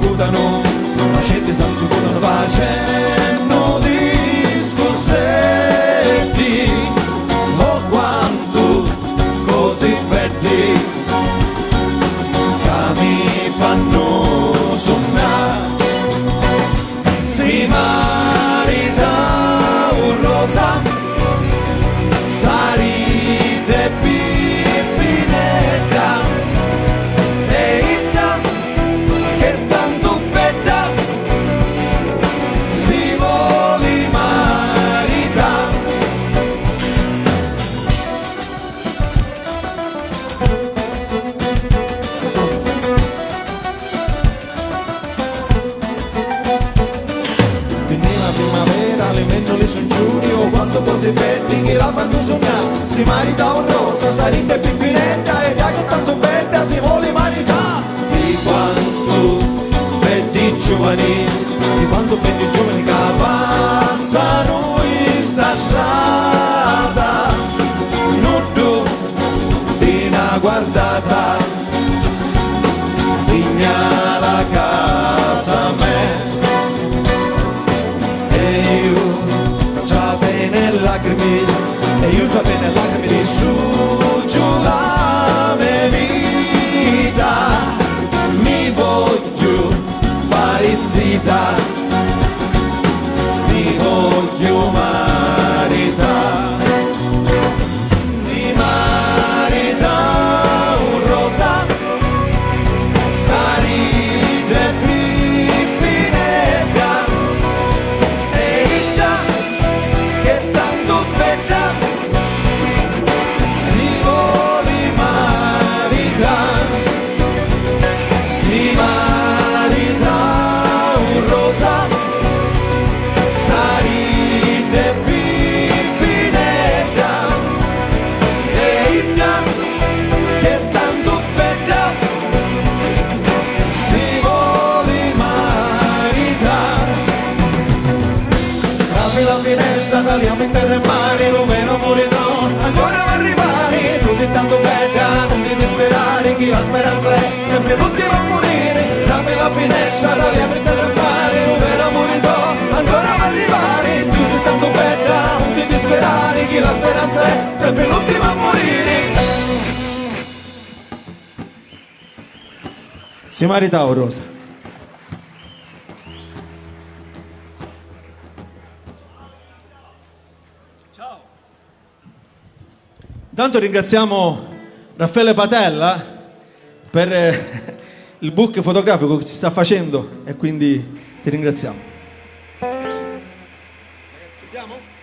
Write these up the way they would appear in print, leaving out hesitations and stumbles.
discutano, la gente si assicurano facendo discorsetti. Oh quanto così belli che mi fanno sognare. Si marita un rosa, saride pipinetta, e inna che tanto bella si vuole marita. Finiva primavera, le mennoli son giugno, quando cose belli che la fanno sognare. Si marita un rosa, sarinde pipinetta, e già che tanto bella si vuole marità. Di quanto belli giovani, di quanto belli giovani che passano in sta strada, non tu di una guardata, digna la casa me. E io già bene lacrime, e io già bene lacrime di su giù la mia vita. Mi voglio fare zita, mi voglio maritare. Si marita un rosa, saride pipinetta, e inna che tanto bella si vuole maritare. Si marita un rosa, saride pipinetta, e inna che tanto bella si vuole maritare. Apri la finestra, tagliamo in terra e mare, lo vero morirò, ancora va arrivare. Tu sei tanto bella, non ti disperare, chi la speranza è sempre l'ultima a morire. Apri la finestra, tagliamo in terra e mare, lo vero morirò, ancora va arrivare. Tu sei tanto bella, non ti disperare, chi la speranza è sempre l'ultima a morire. Si marita Rosa. Intanto ringraziamo Raffaele Patella per il book fotografico che ci sta facendo, e quindi ti ringraziamo. Ci siamo?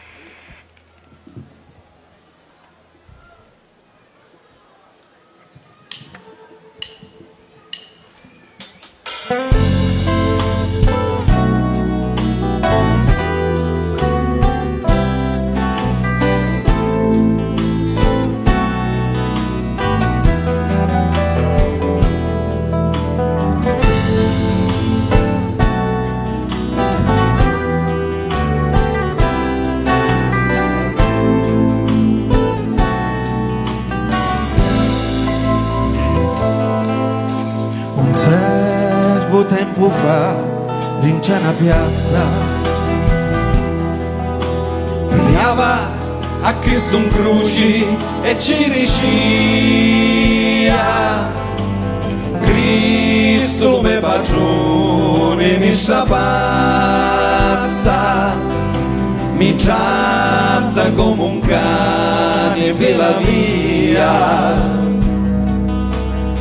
Un servo tempo fa in una piazza pregava a Cristo in croce e ci diceva: Cristo me padrone mi strapazza, mi tratta come un cane per la via,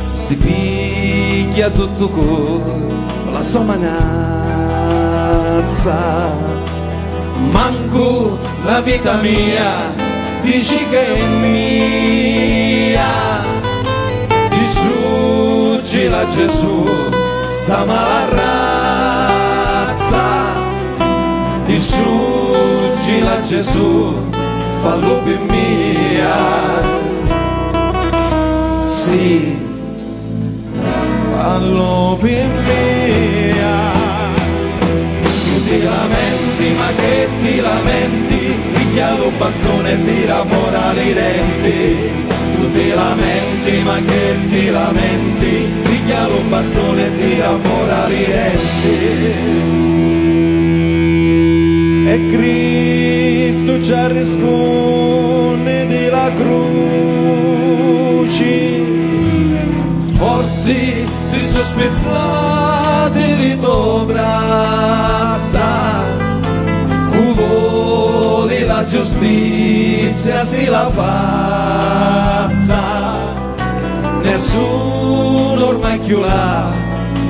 si piglia tutto con la sua manazza. Manco la vita mia dici che è mia, distruggi la Gesù sta mala razza, distruggi la Gesù fallo per mia. Sì, fallo per mia. Tu ti lamenti, ma che ti lamenti? Piglia lo bastone e tira fuori i denti. Tu ti lamenti, ma che ti lamenti? Piglia lo bastone e tira fuori i denti. e Cristo ci risponde della croce. Forse si sono spezzati di tua braccia, cu voli la giustizia si la faccia, nessuno ormai più la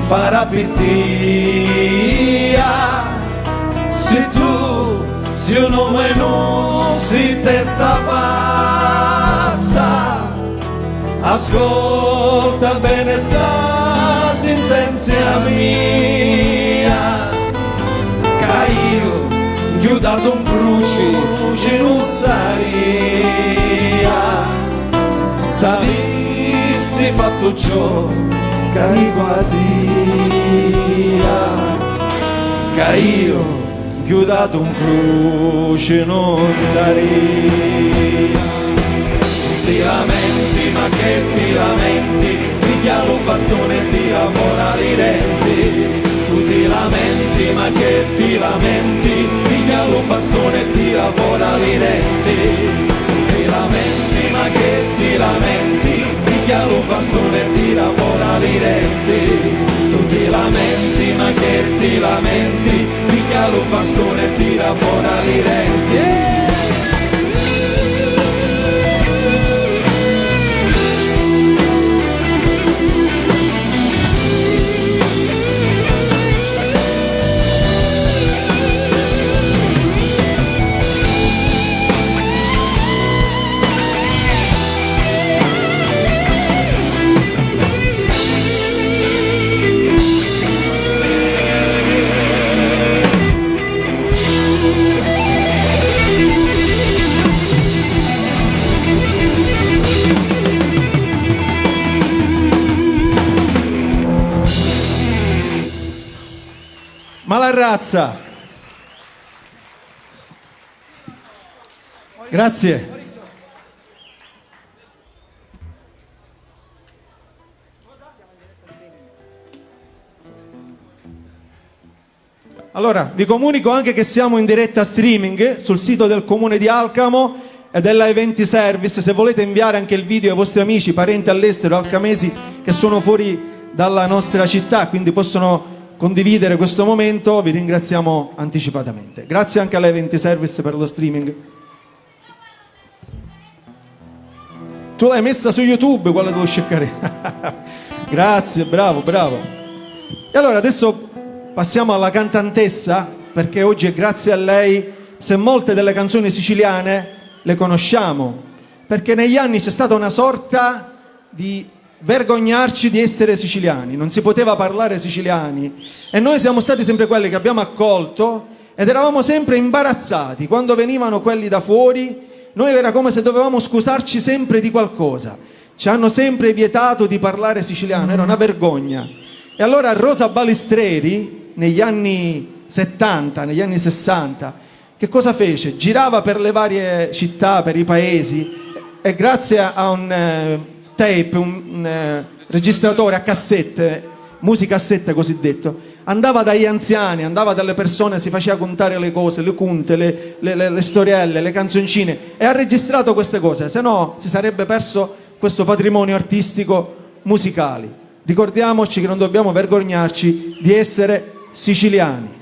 farà pittia. Se tu, se un uomo non si testa pazza, ascolta bene sta sentenza mia, che io gli ho dato un cruce non saria, s'avessi fatto ciò che riguardia, che io gli ho dato un cruce non saria. Ti lamenti, ma che ti lamenti, piglia un bastone e ti lavora i denti. Tu ti lamenti, ma che ti lamenti, piglia un bastone e ti lavora i denti. Ti lamenti, ma che ti lamenti, piglia un bastone e ti lavora i denti. Tu ti lamenti, ma che ti lamenti, piglia un bastone e ti lavora i denti. Ma la razza, grazie. Allora, vi comunico anche che siamo in diretta streaming sul sito del Comune di Alcamo e della Eventi Service. Se volete inviare anche il video ai vostri amici, parenti all'estero, alcamesi che sono fuori dalla nostra città, quindi possono condividere questo momento, vi ringraziamo anticipatamente. Grazie anche alla Eventi Service per lo streaming. Tu l'hai messa su YouTube, quella devo cercare. Grazie, bravo, bravo. E allora adesso passiamo alla cantantessa, perché oggi è grazie a lei se molte delle canzoni siciliane le conosciamo, perché negli anni c'è stata una sorta di vergognarci di essere siciliani, non si poteva parlare siciliani e noi siamo stati sempre quelli che abbiamo accolto ed eravamo sempre imbarazzati quando venivano quelli da fuori. Noi era come se dovevamo scusarci sempre di qualcosa, ci hanno sempre vietato di parlare siciliano, era una vergogna. E allora Rosa Balistreri negli anni 70, negli anni 60, che cosa fece? Girava per le varie città, per i paesi e grazie a un tape, un registratore a cassette, musicassette cosiddetto, andava dagli anziani, andava dalle persone, si faceva contare le cose, le cunte, le storielle, le canzoncine e ha registrato queste cose, se no si sarebbe perso questo patrimonio artistico musicale. Ricordiamoci che non dobbiamo vergognarci di essere siciliani.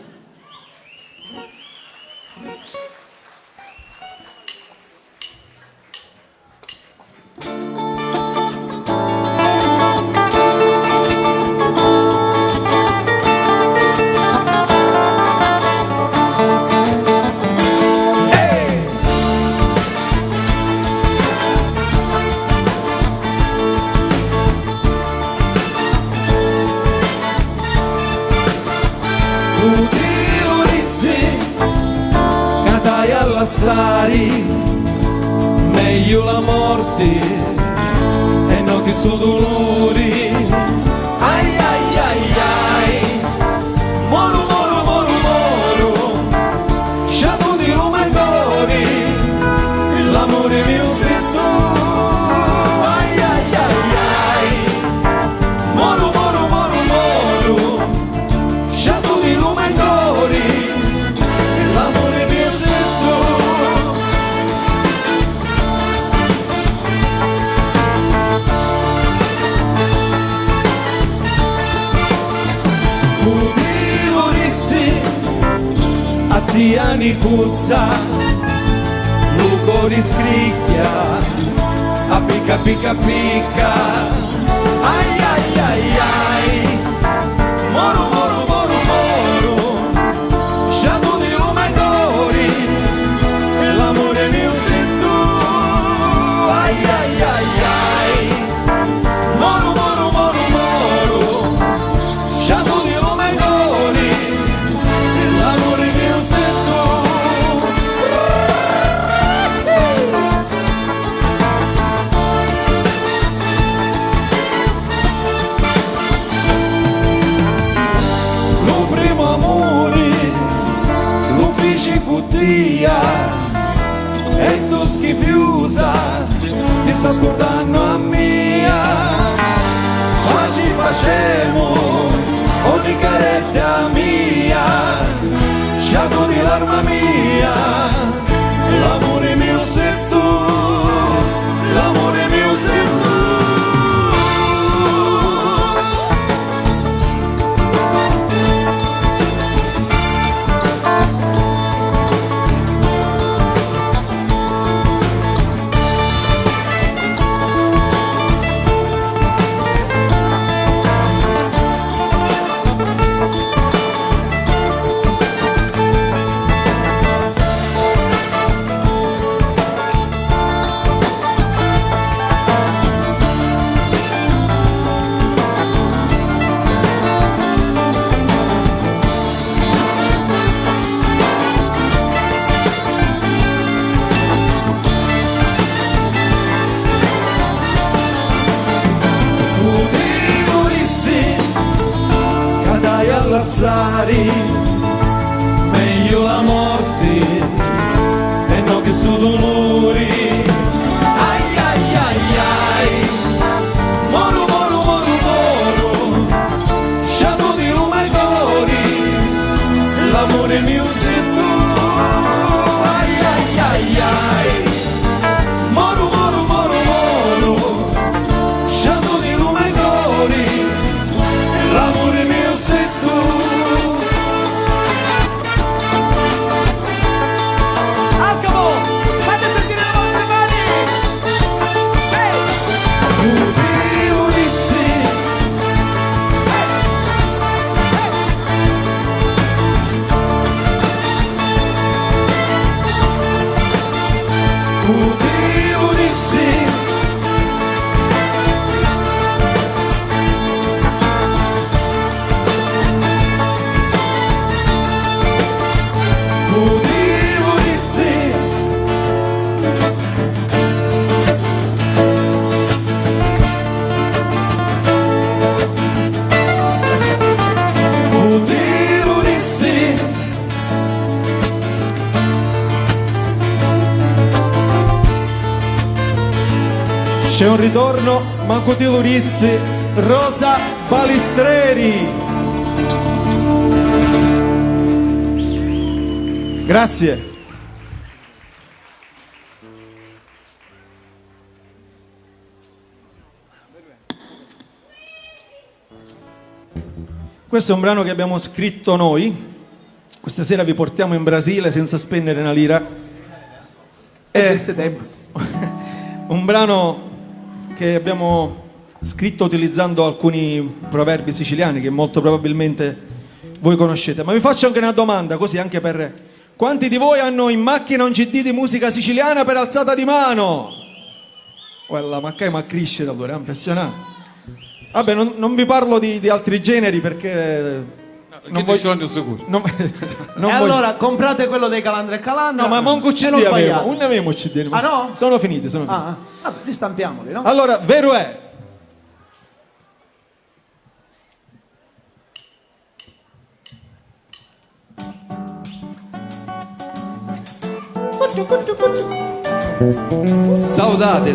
Meglio la morte e non che sto dolore. Ai ai ai ai, moro moro moro moro, sciato di Roma e dolore, l'amore mio sei tu. Ai ai ai ai, moro moro moro moro, sciato di Roma e dolore, l'amore mio. di anni cuzza, Luco riscricchia, a picca picca picca, ai ai ai ai, moro moro moro moro, sciato di lume e cori, e l'amore mio sei tu, ai ai ai ai, moro moro moro moro, sciato di lume e cori, e l'amore mio sei tu. Lo primo amore lo feci con Dio e tu schifiusa ti sta scordando a mia, ma ci facemo ogni caretta mia, sciato di l'arma mia, l'amore mio sei tu, l'amore mio sei tu. Passari, meglio la morte e non che su dolori, ai ai ai ai, moro moro moro moro, sciato di lume e colori, l'amore mio sei tu, ai ai ai ai, moro moro moro moro, sciato di lume e colori, l'amore mio sei tu. C'è un ritorno, manco ti Lurissi, Rosa Balistreri. Grazie. Questo è un brano che abbiamo scritto noi. Questa sera vi portiamo in Brasile senza spendere una lira. È un brano che abbiamo scritto utilizzando alcuni proverbi siciliani che molto probabilmente voi conoscete. Ma vi faccio anche una domanda, così anche per... Quanti di voi hanno in macchina un CD di musica siciliana per alzata di mano? Quella macchina ma cresce allora, è impressionante. Vabbè, non vi parlo di altri generi perché... non voglio sicuro. Non allora comprate quello dei Calandra e Calandra. No, ma manco CD avevo, non avevo CD. Ah no? Sono finiti. Vabbè, ristampiamoli, no? Allora, vero è. Salutate.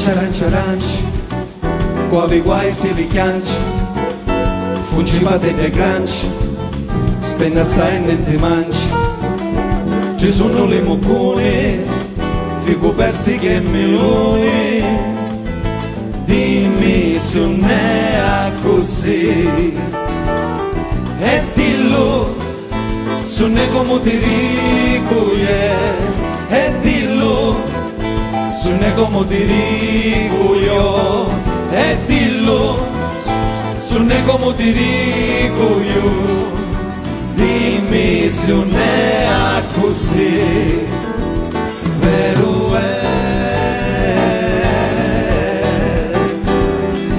Arancia, quali guai si li chianci, fungivate dei granci, spenna assai e non ti manci, ci sono le moccone, fico persiche e meloni, dimmi se non è così, e dillo, se non è come ti dico, e dillo, se non è come ti dico io, e dillo, se non è come ti dico io, dimmi se non è così, vero è,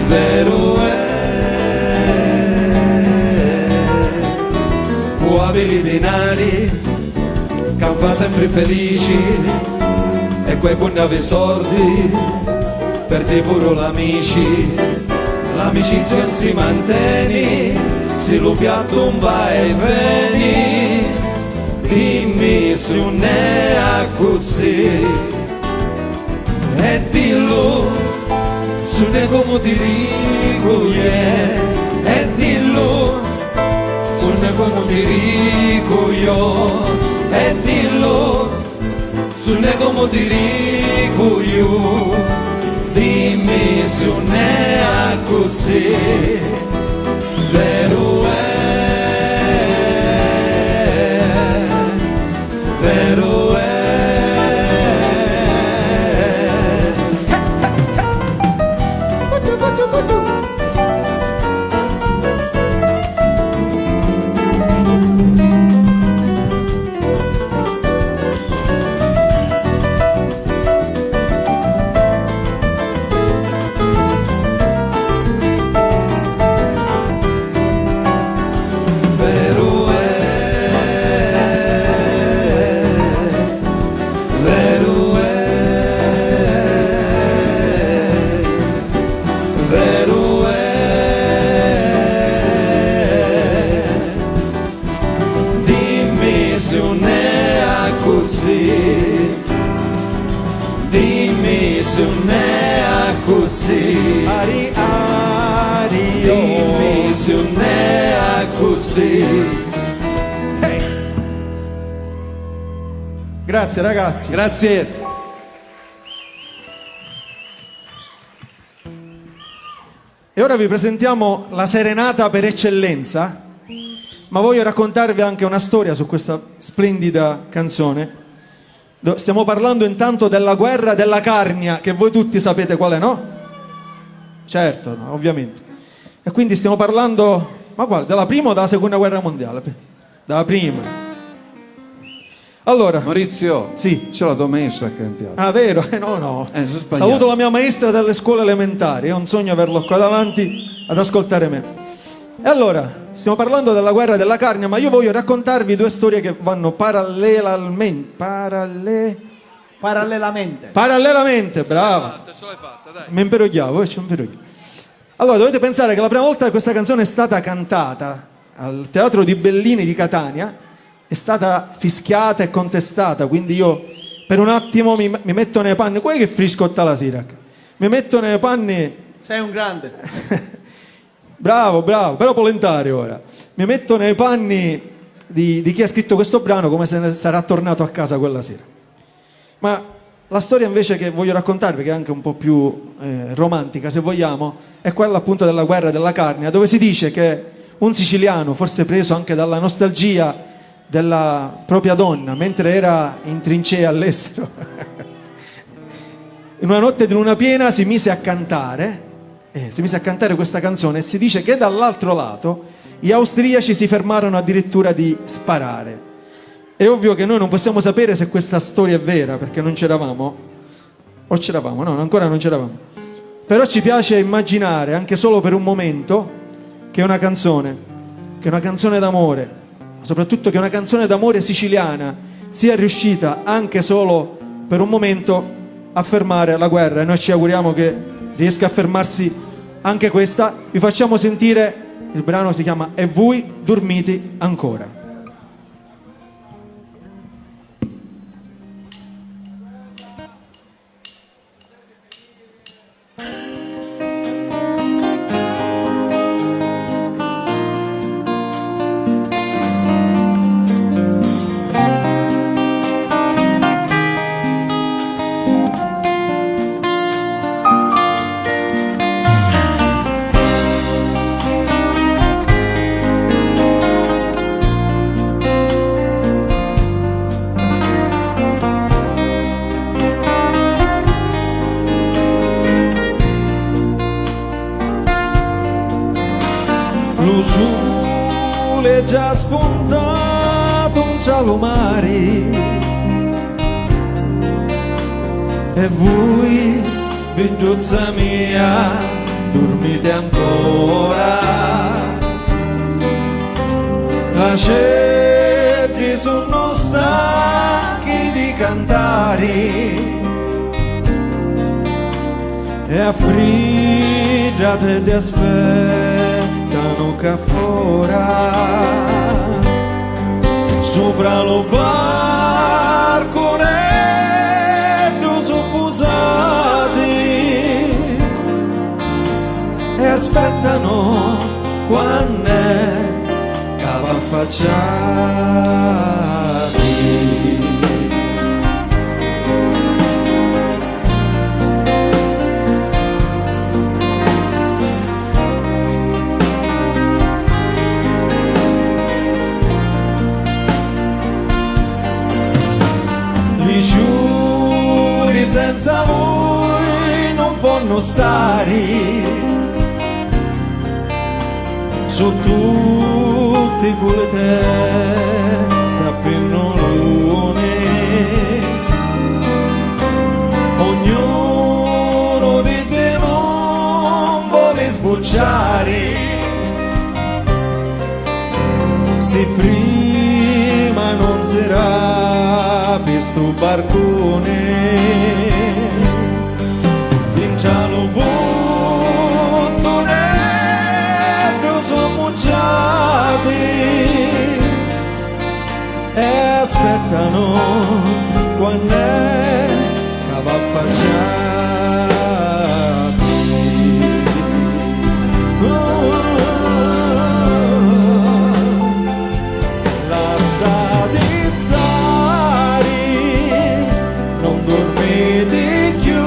vero è, può avere i denari, campa sempre felici, e quei buoni ave soldi, perdi pure l'amici, l'amicizia non si mantiene, se lo piatto non va e vieni, dimmi se non è così, e dillo, se non è come ti dico, e dillo, se non è come ti dico io, e dillo, se non è come ti dico io, dimmi se non è così, vero è, vero è. Dimmi se non è così, Ari, Ari, dimmi se non è così. Hey. Grazie ragazzi. Grazie. E ora vi presentiamo la serenata per eccellenza, ma voglio raccontarvi anche una storia su questa splendida canzone. Stiamo parlando intanto della guerra della Carnia, che voi tutti sapete qual è, no? Certo, no, ovviamente. E quindi stiamo parlando, ma quale? Della prima o della seconda guerra mondiale? Della prima. Allora, Maurizio, sì. c'è la tua maestra che è in piazza. Ah, vero? No, no. Saluto la mia maestra delle scuole elementari, è un sogno averlo qua davanti ad ascoltare me. E allora, stiamo parlando della guerra della Carnia, ma io voglio raccontarvi due storie che vanno parallelamente. Parallelamente, bravo. Ce l'hai fatta, dai. Mi imperogliavo, ci imperoglio. Allora, dovete pensare che la prima volta che questa canzone è stata cantata al Teatro di Bellini di Catania è stata fischiata e contestata, quindi io per un attimo mi metto nei panni, quelli che friscotta la Sirac, mi metto nei panni. Sei un grande. Bravo, però polentare ora. Mi metto nei panni di chi ha scritto questo brano, come se ne sarà tornato a casa quella sera. Ma la storia invece che voglio raccontarvi, che è anche un po' più romantica se vogliamo, è quella appunto della guerra della Carnia, dove si dice che un siciliano, forse preso anche dalla nostalgia della propria donna, mentre era in trincea all'estero, in una notte di luna piena si mise a cantare questa canzone, e si dice che dall'altro lato gli austriaci si fermarono addirittura di sparare. È ovvio che noi non possiamo sapere se questa storia è vera, perché non c'eravamo, o c'eravamo, no, ancora non c'eravamo, però ci piace immaginare anche solo per un momento che una canzone d'amore, soprattutto che una canzone d'amore siciliana sia riuscita anche solo per un momento a fermare la guerra, e noi ci auguriamo che riesca a fermarsi anche questa. Vi facciamo sentire, il brano si chiama E voi dormiti ancora. salumari e voi, figliuzza mia, dormite ancora. La cedri sono stanchi di cantare e affrigiate ti aspettano che fuori sopra lo barco nero sono posati e aspettano quando che va affacciati. Giuri senza voi non possono stare, su tutti quelle testa pennolone, ognuno di te non vuole sbocciare, se prima non sarà questo barcone in cielo botto nero sono mucciati e aspettano quando è che va affacciati. Lasciati stare, non dormite più,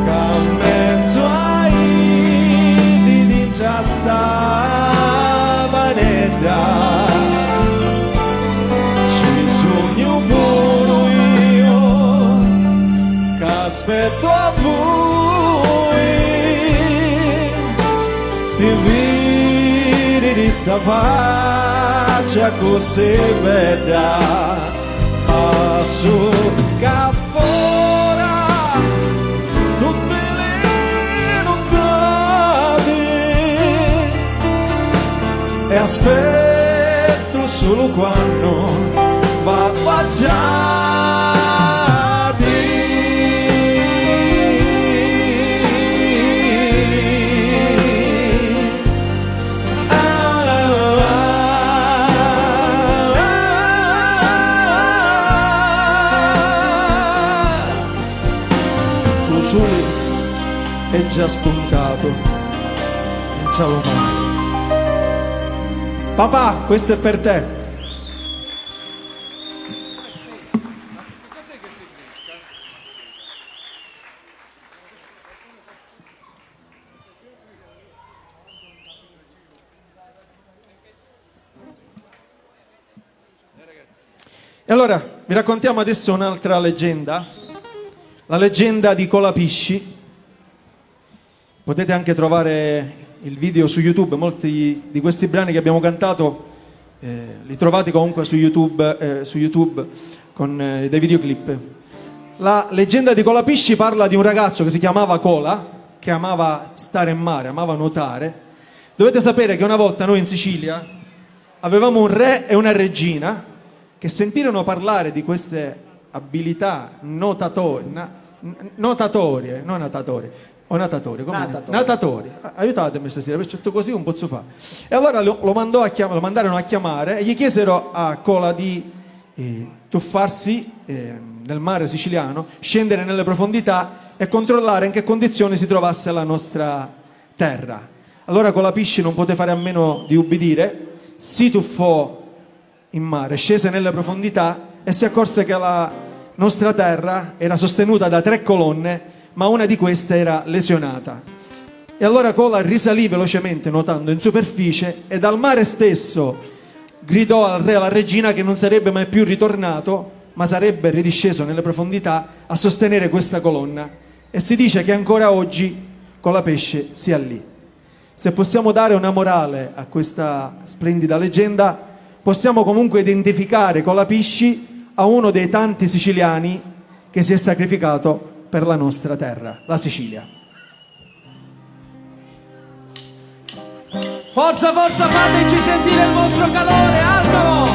che a mezzo ai di già sta manera ci sogno pure io che aspetto a voi di vedere sta faccia così bella. Passo che fuori tutte le nottate e aspetto solo quando va affacciati. Lo sole è già spuntato, non ce l'ho mai. Papà, questo è per te. E allora vi raccontiamo adesso un'altra leggenda, la leggenda di Colapesci. Potete anche trovare il video su YouTube, molti di questi brani che abbiamo cantato li trovate comunque su YouTube con dei videoclip. La leggenda di Colapesci parla di un ragazzo che si chiamava Cola, che amava stare in mare, amava nuotare. Dovete sapere che una volta noi in Sicilia avevamo un re e una regina che sentirono parlare di queste abilità natatori, aiutatemi stasera, perché così non posso fare. E allora lo mandarono a chiamare e gli chiesero a Cola di tuffarsi nel mare siciliano, scendere nelle profondità e controllare in che condizioni si trovasse la nostra terra. Allora Colapesci non poté fare a meno di ubbidire, si tuffò in mare, scese nelle profondità e si accorse che la nostra terra era sostenuta da 3 colonne, ma una di queste era lesionata. E allora Cola risalì velocemente nuotando in superficie e dal mare stesso gridò al re e alla regina che non sarebbe mai più ritornato, ma sarebbe ridisceso nelle profondità a sostenere questa colonna. E si dice che ancora oggi Colapesci sia lì. Se possiamo dare una morale a questa splendida leggenda, possiamo comunque identificare Colapesci a uno dei tanti siciliani che si è sacrificato per la nostra terra, la Sicilia. Forza, forza, fateci sentire il vostro calore, alzalo!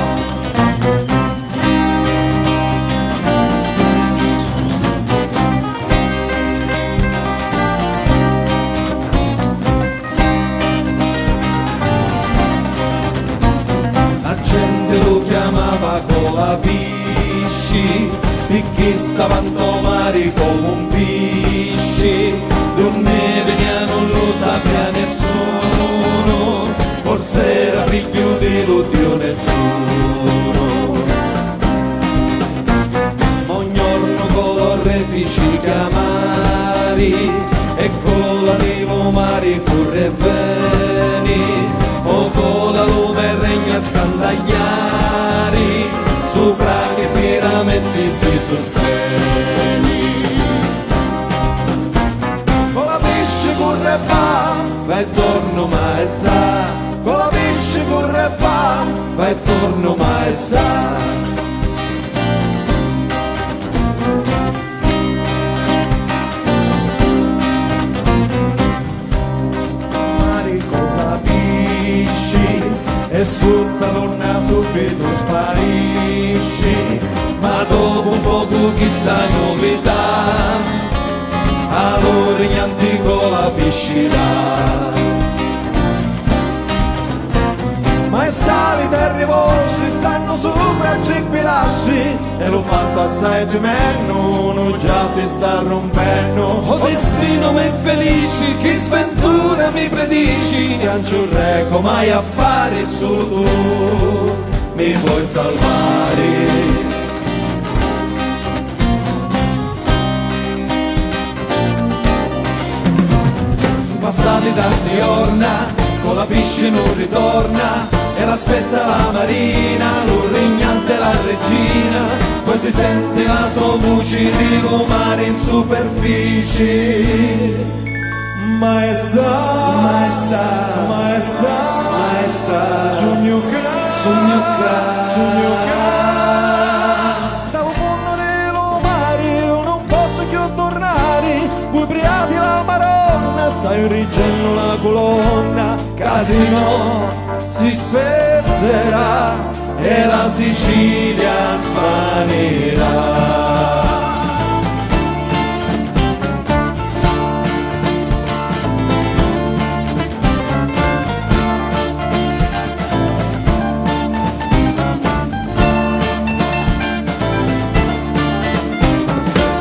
La gente lo chiamava Colapesci, perché stavano mari come un pesci, donde venia non lo sapeva nessuno, forse era figlio dell'Iddio Nettuno. Ogni giorno con l'orefici chiamari, e con la vivo mari corre e veni, o con la lume regna scandagliari, sopra che piramidi si sostieni. Colapesci corre e va e torno maestà, Colapesci corre e va e torno maestà. E sotto donna subito sparisci, ma dopo un poco chi sta novità, allora niente Colapesci dà. Maestà le terre voci stanno sopra a ceppilasci, e l'ho fatto assai gemello, non già si sta rompendo. O destino me felici, che sventura mi predici, non ci reco mai a fare, solo tu mi puoi salvare. Passati tanti giorni, Colapesci non ritorna, e l'aspetta la marina, lo regnante la regina, poi si sente la sua voce di mare in superficie. Maestà, maestà, maestà, maestà, sogno da un mondo dello mare non posso più tornare, voi priati la Maronna, stai riggendo la colonna, casino si spezzerà e la Sicilia svanirà.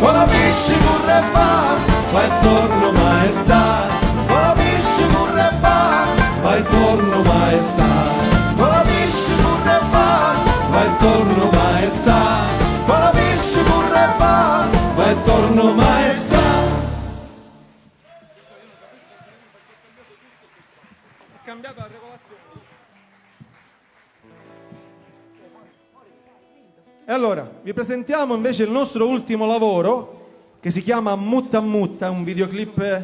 Colapesci corre e va e torno maestà, Colapesci corre e va e torno maestà, Colapesci corre e va e torno maestà, Colapesci corre e va e torno maestà. Ho cambiato la regolazione. E allora, vi presentiamo invece il nostro ultimo lavoro, che si chiama Mutta Mutta, un videoclip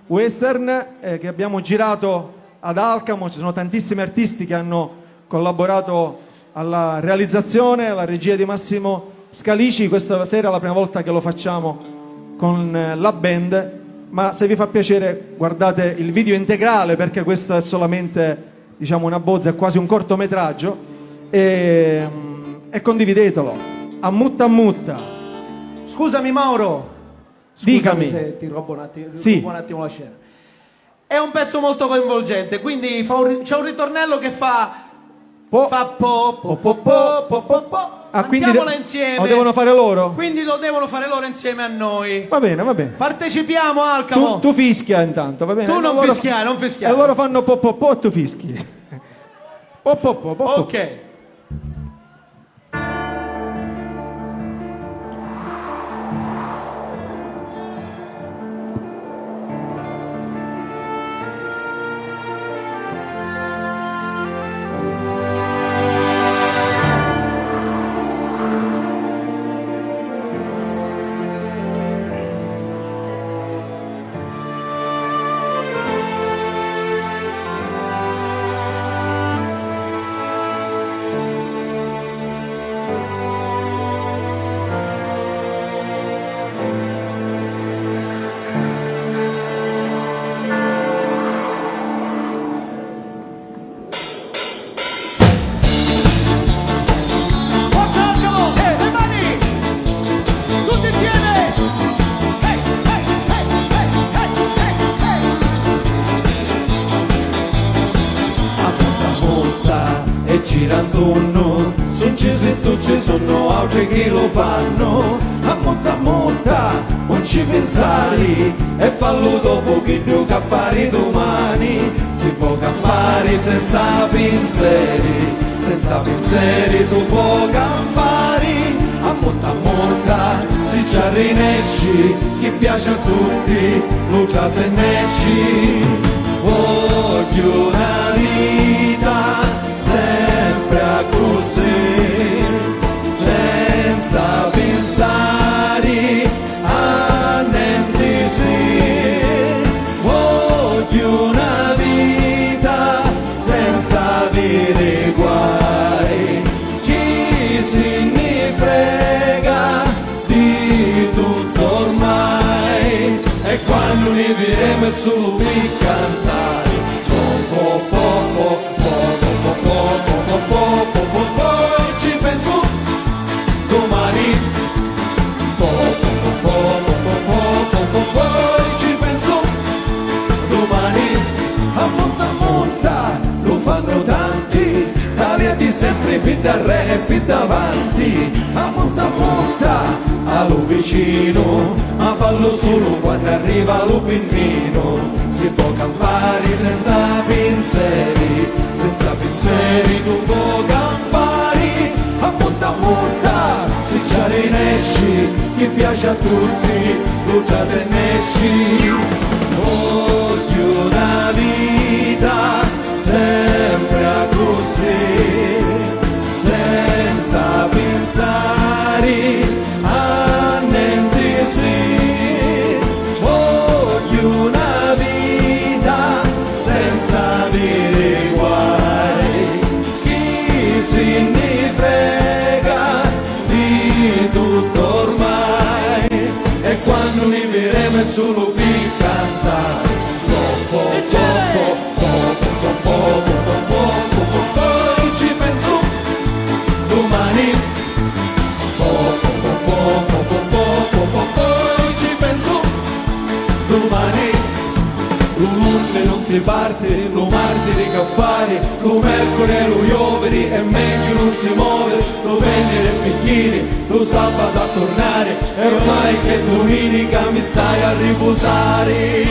western che abbiamo girato ad Alcamo. Ci sono tantissimi artisti che hanno collaborato alla realizzazione, alla regia di Massimo Scalici. Questa sera è la prima volta che lo facciamo con la band, ma se vi fa piacere guardate il video integrale, perché questo è solamente, diciamo, una bozza, è quasi un cortometraggio, e condividetelo. A Mutta Mutta. Scusami Mauro, scusami Dicami. se ti rubo un attimo, Sì. rubo un attimo la scena. È un pezzo molto coinvolgente, quindi c'è un ritornello che fa Po. fa po po po po po po po. Ah, quindi Cantiamola insieme. lo devono fare loro? Quindi lo devono fare loro insieme a noi. Va bene, va bene. Partecipiamo, Alcamo. Tu fischia intanto, va bene? Tu non Loro fischiare, non fischiare. E loro fanno po po po, tu fischi. Po po po po. po. Ok. fanno, son ci se tu ci sono altri che lo fanno, a monta, non ci pensare, e fallo dopo che tu che fare domani, si può campare senza pensieri tu puoi campare, a monta, si ci rinesci, chi piace a tutti, lo già se nesci, voglio una vita sempre a così, senza pensare a niente sì, voglio una vita senza avere guai, chi se ne frega di tutto ormai, e quando ne vedremo solo per cantare, ci penso domani, ci penso domani, a monta, lo fanno tanti, tagliati sempre più da re e più davanti, a monta, allo vicino, ma fallo solo quando arriva lo pennino, si può campare senza pensieri tu puoi campare, a monta, si ci rinesci, chi piace a tutti, tu già se nesci, voglio una vita sempre a così, senza pensare a niente sì, voglio una vita senza avere guai, chi se ne frega di tutto ormai, e quando ne vedremo è solo per cantare, ci penso domani, ci penso domani, l'urne non ti parte, lo martiri che fare, lo mercoledì e lo ioveri, è meglio non si muove, lo venere e bicchieri, lo sabato a tornare, e ormai che domenica mi stai a riposare.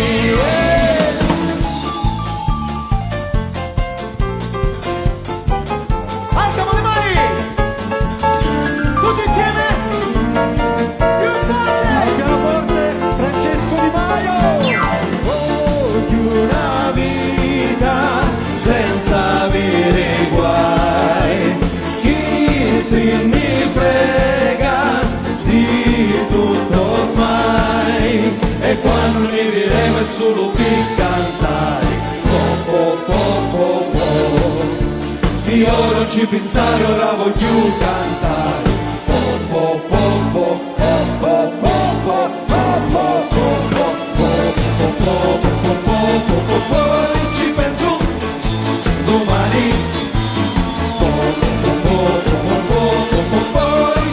Alziamo le mani! Tutti insieme! Più forte! Al pianoforte Francesco Di Maio, voglio una vita senza avere guai, chi se ne frega di tutto ormai, e quando ne vedremo è solo per cantare, io non ci pensare, ora voglio cantare, ci penso domani,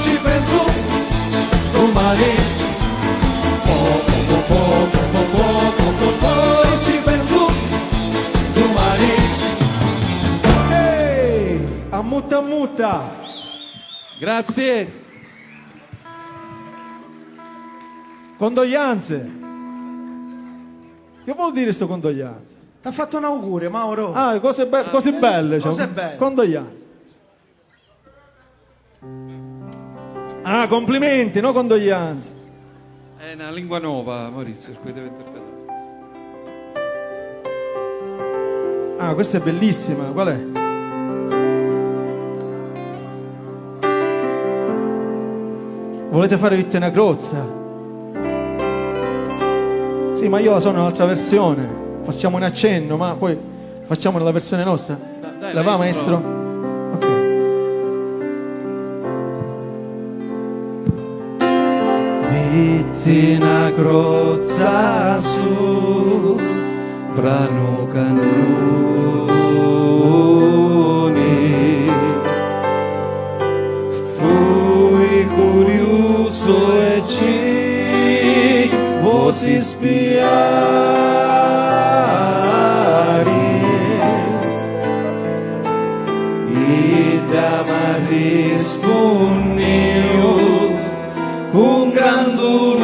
ci penso domani, ci penso domani. A mutta. Grazie. Condoglianze. Che vuol dire sto condoglianze? Ti ha fatto un augurio, Mauro. Ah, cose belle. Cioè. Cose belle. Condoglianze. Ah, complimenti, no condoglianze. È una lingua nuova, Maurizio, per cui deve interpretare. Ah, questa è bellissima. Qual è? Volete fare Vittoria Crozza? Sì, ma io la so nell'altra versione. Facciamo un accenno, ma poi facciamo nella versione nostra. Dai, La va, maestro? Ok. Vittoria Crozza su brano cannoni, fui curioso e ci vosi spiare, e da rispondi con gran dolore,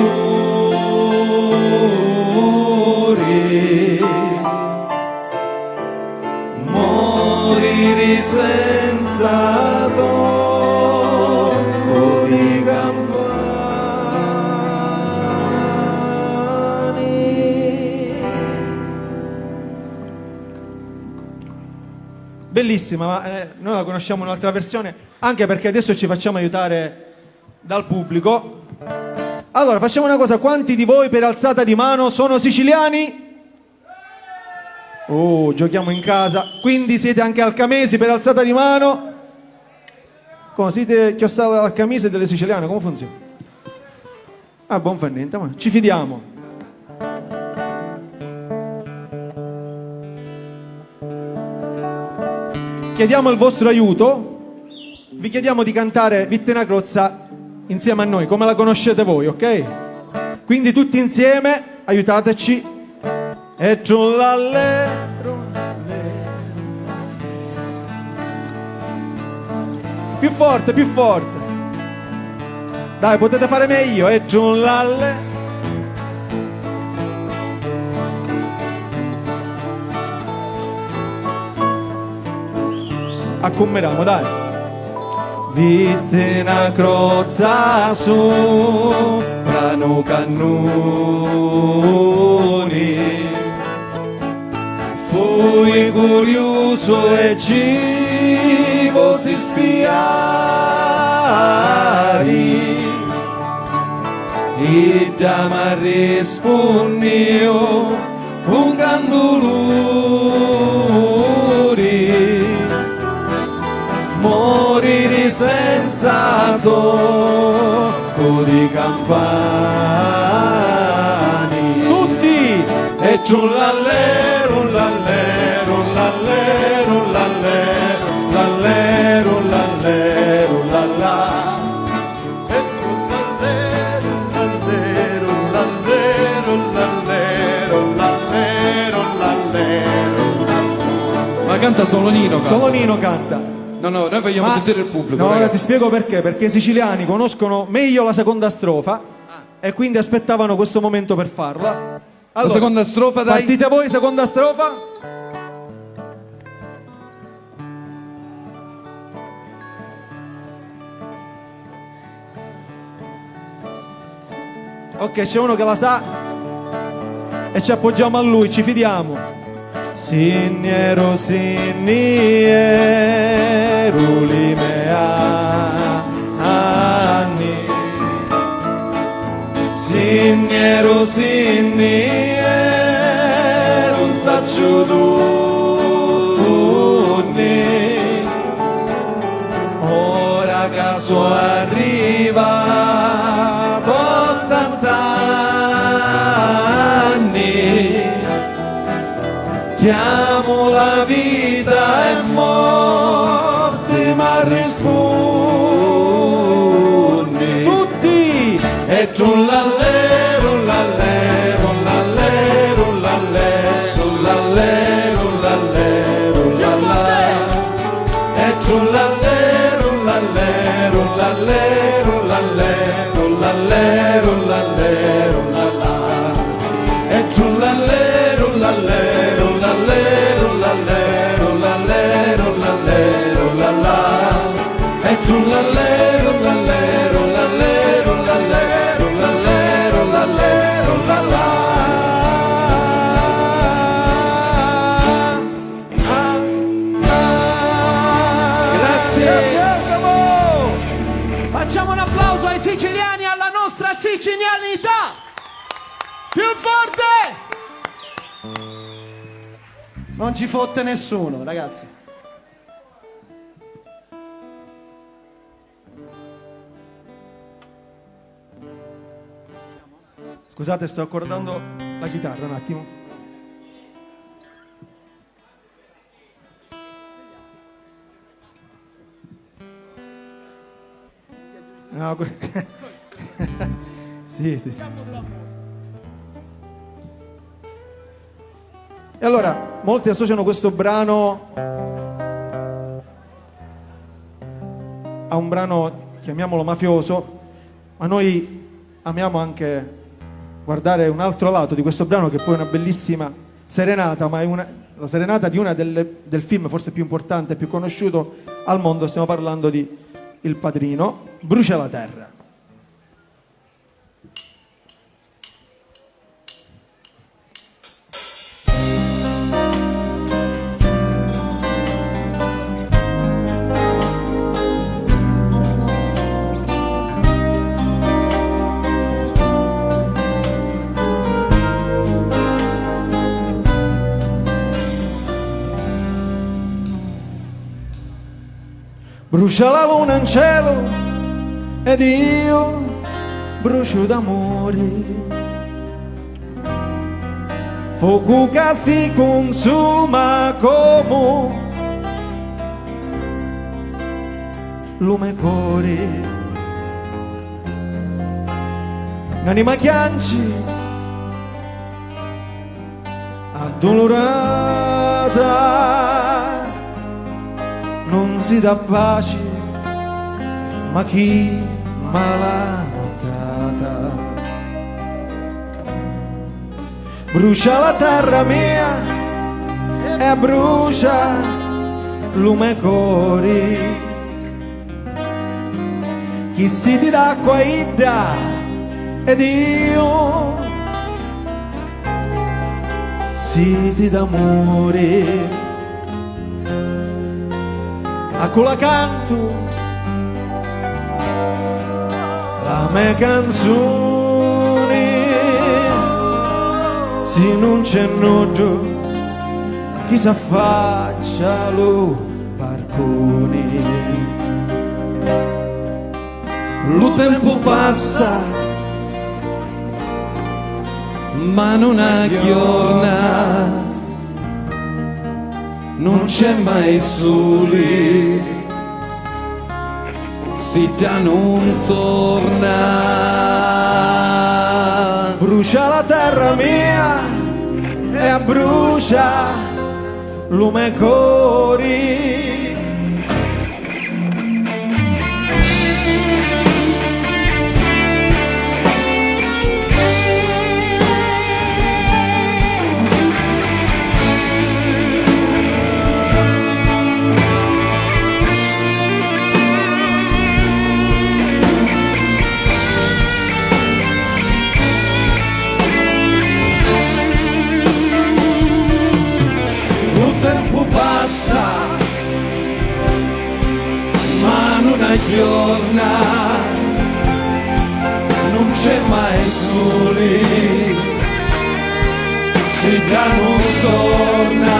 morire senza tocco di campane. Bellissima, ma noi la conosciamo in un'altra versione, anche perché adesso ci facciamo aiutare dal pubblico. Allora, facciamo una cosa, quanti di voi per alzata di mano sono siciliani? Oh, giochiamo in casa, quindi siete anche alcamesi per alzata di mano? Come siete chiossati dal camise delle siciliane, come funziona? Ah, buon fa niente, ma ci fidiamo. Chiediamo il vostro aiuto, vi chiediamo di cantare Vittena Crozza insieme a noi, come la conoscete voi, ok? Quindi tutti insieme, aiutateci. E giullallero. Più forte, più forte. Dai, potete fare meglio. E giullallero. Accummeramo, dai. Vittena Crozza sopra no cannoni, fui curioso e ci vosi spiari, e da mi rispondi con gran dolore, morire senza tocco di campane. Tutti! E giullallero, lallero, lallero, lallero, lallero, lallero, lallà. E giullallero, lallero, lallero, lallero, lallero, lallero. Ma canta solo Nino. Canta. Solo Nino canta. No, noi vogliamo sentire il pubblico. No, ora ragazzi. ti spiego perché. Perché i siciliani conoscono meglio la seconda strofa e quindi aspettavano questo momento per farla. Allora, La seconda strofa, dai. partite voi, seconda strofa. Ok, c'è uno che la sa e ci appoggiamo a lui, ci fidiamo. Signero, signero, limea anni. Signero, signero, un saccio donne. Ora caso arriva 80 anni. Chiamo la vita e morte, ma rispondi. Tutti! E giù l'allero, l'allero, l'allero, l'allero, l'allero, l'allero, l'allero. E giù l'allero, l'allero, l'allero, l'allero, l'allero, l'allero, l'allero. E giù l'allero, l'allero, l'allero, l'allero, l'allero, l'allero, l'allero. E giù l'allero, l'allero, l'allero, l'allero, l'allero, l'allero, l'allero. Grazie. Grazie, Facciamo un applauso ai siciliani e alla nostra sicilianità! Più forte! Non ci fotte nessuno, ragazzi. Scusate, sto accordando la chitarra un attimo. No, sì, sì, sì. E allora, molti associano questo brano a un brano, chiamiamolo mafioso, ma noi amiamo anche guardare un altro lato di questo brano, che poi è una bellissima serenata, ma è la serenata di del film forse più importante e più conosciuto al mondo. Stiamo parlando di Il Padrino. Brucia la terra. Brucia la luna in cielo ed io brucio d'amore, fuoco che si consuma come lume cuore, un'anima chianci addolorata non si dà pace, ma chi m'ha notata. Brucia la terra mia e brucia lume cori, chi si ti dà acqua idda ed io si ti dà amore. A quella canto la mia canzone, se non c'è nudo chi s'affaccia lo barcone. Lo tempo passa ma non aggiorna, non c'è mai soli, si da non torna. Brucia la terra mia e brucia lume cori. Giorna non c'è mai soli, si già non torna.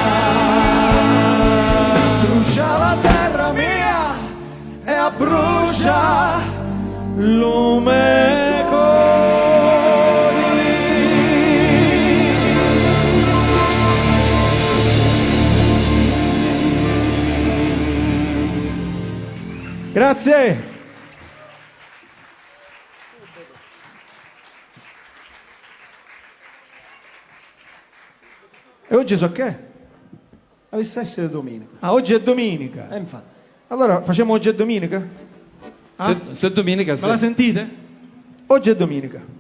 Brucia la terra mia e brucia lume cori. Grazie. E oggi so che? Avesse essere domenica. Ah, oggi è domenica. Infatti. Allora facciamo oggi è domenica? Ah? Se è domenica, Me la sentite? Oggi è domenica.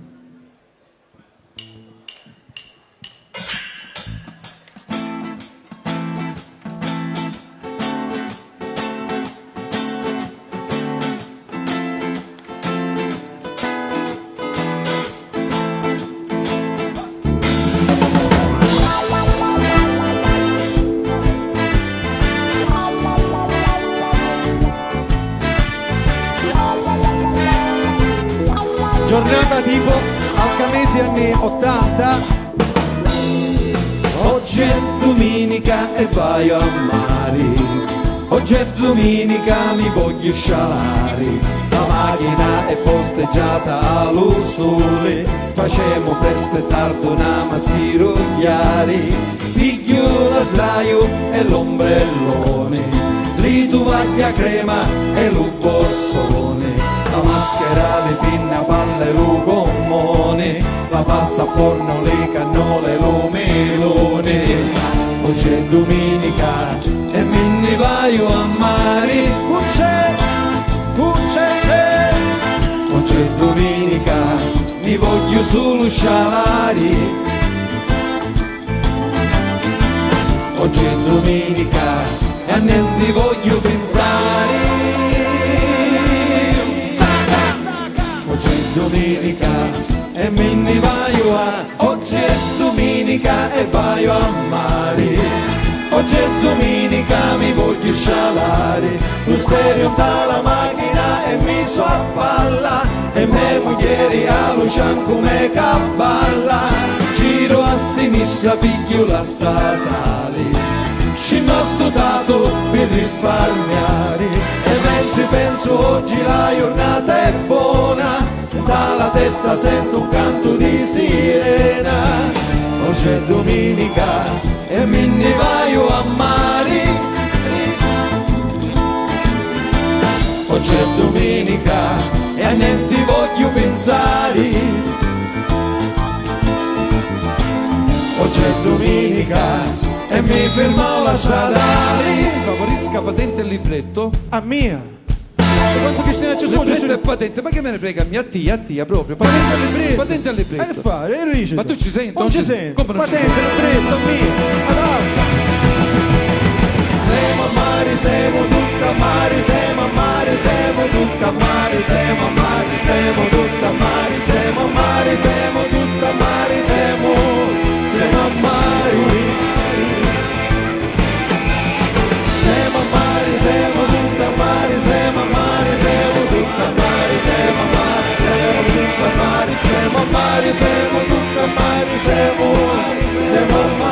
Giornata tipo alcanesi anni 80. Oggi è domenica e vai a mare, oggi è domenica mi voglio scialare, la macchina è posteggiata allo sole, facciamo presto e tardo una spirogliare, piglio la sdraio e l'ombrellone, lì tovaglia crema e lo borsone, la maschera, le pinna, palla e lo gommone, la pasta a forno, le cannole e lo melone. Oggi è domenica e me ne vaio a mare, voglio solo scialare. Oggi è domenica e a niente voglio pensare. Oggi è domenica e me ne vaio a. Oggi è domenica e vaio a mare. Oggi è domenica, mi voglio scialare. Lo stereo dalla macchina e mi so a palla. E me moglie a Lucian come cavalla. Giro a sinistra, piglio la statale. Scendo a studato per risparmiare. E mentre penso oggi la giornata è buona, dalla testa sento un canto di sirena. Oggi è domenica e me ne vaio a mare. Oggi è domenica e a niente voglio pensare. Oggi è domenica e mi fermo la stradale. Favorisca patente il libretto. A mia. Quanto Cristina ci sono? Libretto e patente, ma che me ne frega? A tia proprio. Patente al libretto. Patente al libretto. Che fare? È recito. Ma tu ci senti? Non ci sento. Come non ci Patente, senti? libretto, mia. Allora. Siamo a mare, siamo tutta a mare, siamo a mare, siamo tutta a mare, siamo a mare, siamo tutta a mare, siamo a mare, siamo tutta a mare, siamo a mare. Siamo a mare, siamo tutta a mare, siamo a mare, siamo tutta a mare, siamo a mare, siamo tutta a mare, siamo a mare, siamo tutta a mare, siamo a mare.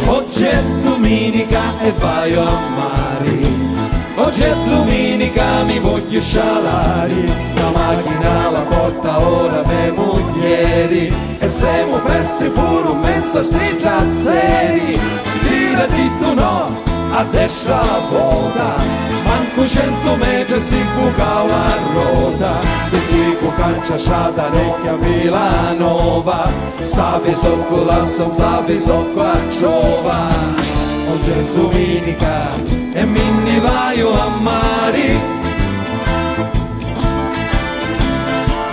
Oggi è domenica e vai a mare. Oggi è domenica, mi voglio scialare. La macchina la porta ora me moglieri. E siamo persi pure un mezzo a sti giazzeri. Tira ditto no, a destra la volta. Manco 100 metri si buca la ruota. E dico cancia sciata recchia Vilanova. Savi socco la son, savi socco a giova. Oggi è domenica e me ne vaio a mare.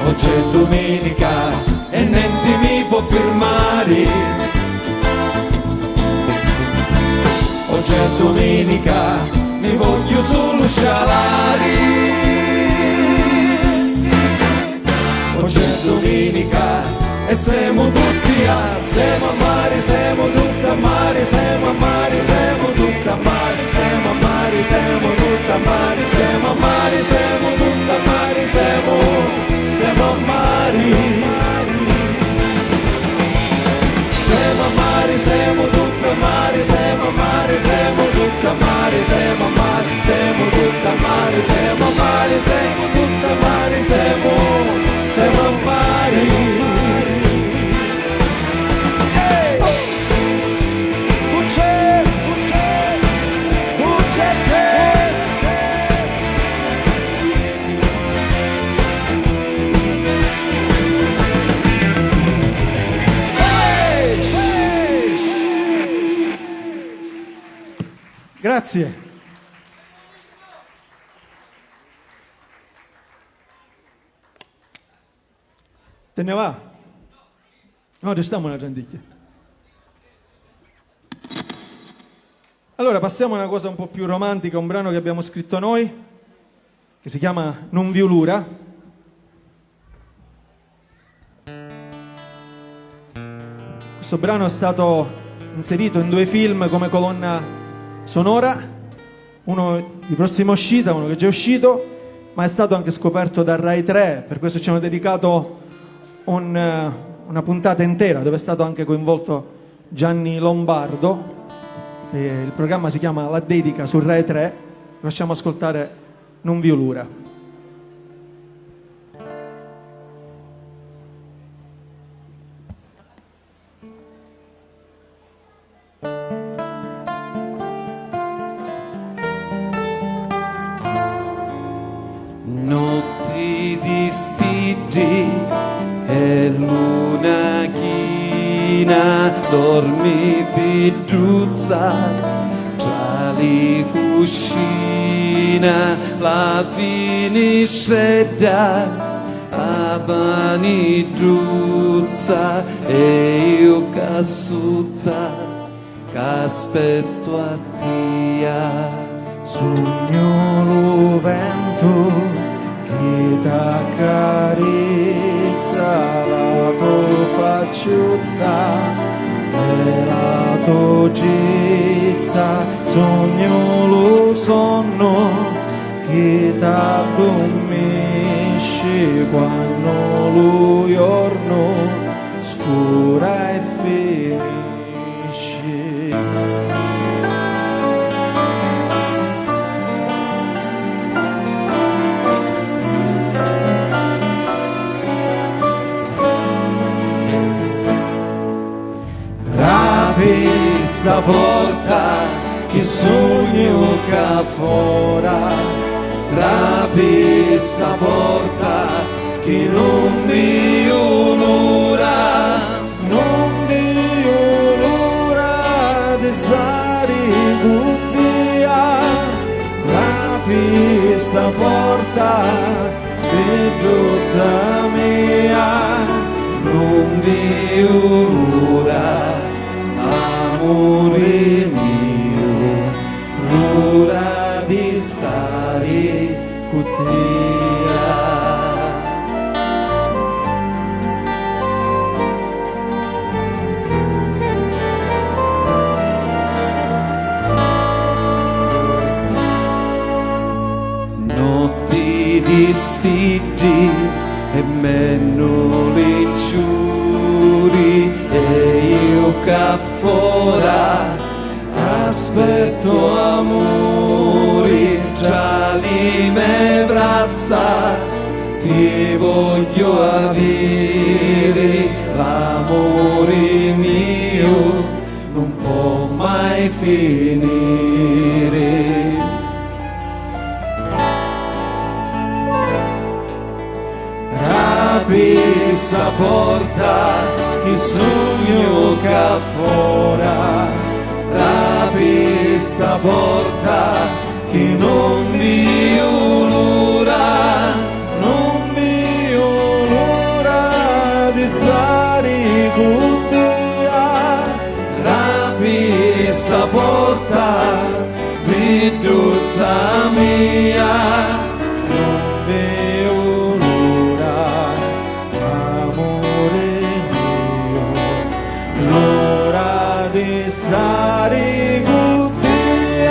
Oggi è domenica e niente mi può fermare. Oggi è domenica, mi voglio solo scialare. Oggi è domenica e siamo tutti siamo a mare, siamo tutti a mare, siamo a mare, siamo tutti a mare, siamo a mare, siamo tutti a mare, siamo a mare, siamo tutti a mare, siamo a mare. Siamo a mare, siamo tutti a mare, siamo a mare, siamo tutti a mare, siamo a mare, siamo tutti a mare, siamo a mare, siamo tutti a mare, siamo a mare. Grazie. Te ne va? No, restiamo una gianticchia. Allora passiamo a una cosa un po' più romantica, un brano che abbiamo scritto noi, che si chiama Non violura. Questo brano è stato inserito in 2 film come colonna sonora, uno di prossima uscita, uno che è già uscito, ma è stato anche scoperto da Rai 3, per questo ci hanno dedicato una puntata intera dove è stato anche coinvolto Gianni Lombardo. Il programma si chiama La Dedica su Rai 3. Facciamo ascoltare Non violura. No e luna china dormi pidruzza tra le cuscina la finisce da abani druzza e io cassuta c'aspetto a tia sogno lo vento che t'accarezza la tua facciuzza e la tua gizza sogno lo sonno che t'addormisce quando lo giorno scura e finisce. Rapi sta porta che sogno che fora Rapi sta porta che non vi l'ora di stare con te Rapi sta porta che dozza mia non vi l'ora amore mio l'ora di stare con te. Notti di stigi e meno le giuri e io che fora aspetto amori tra le mie braccia ti voglio avere l'amore mio non può mai finire. Rapi sta porta che sogno che fora Rapi sta porta che non vi l'ora di stare con te Rapi sta porta viduzza mia stare con te.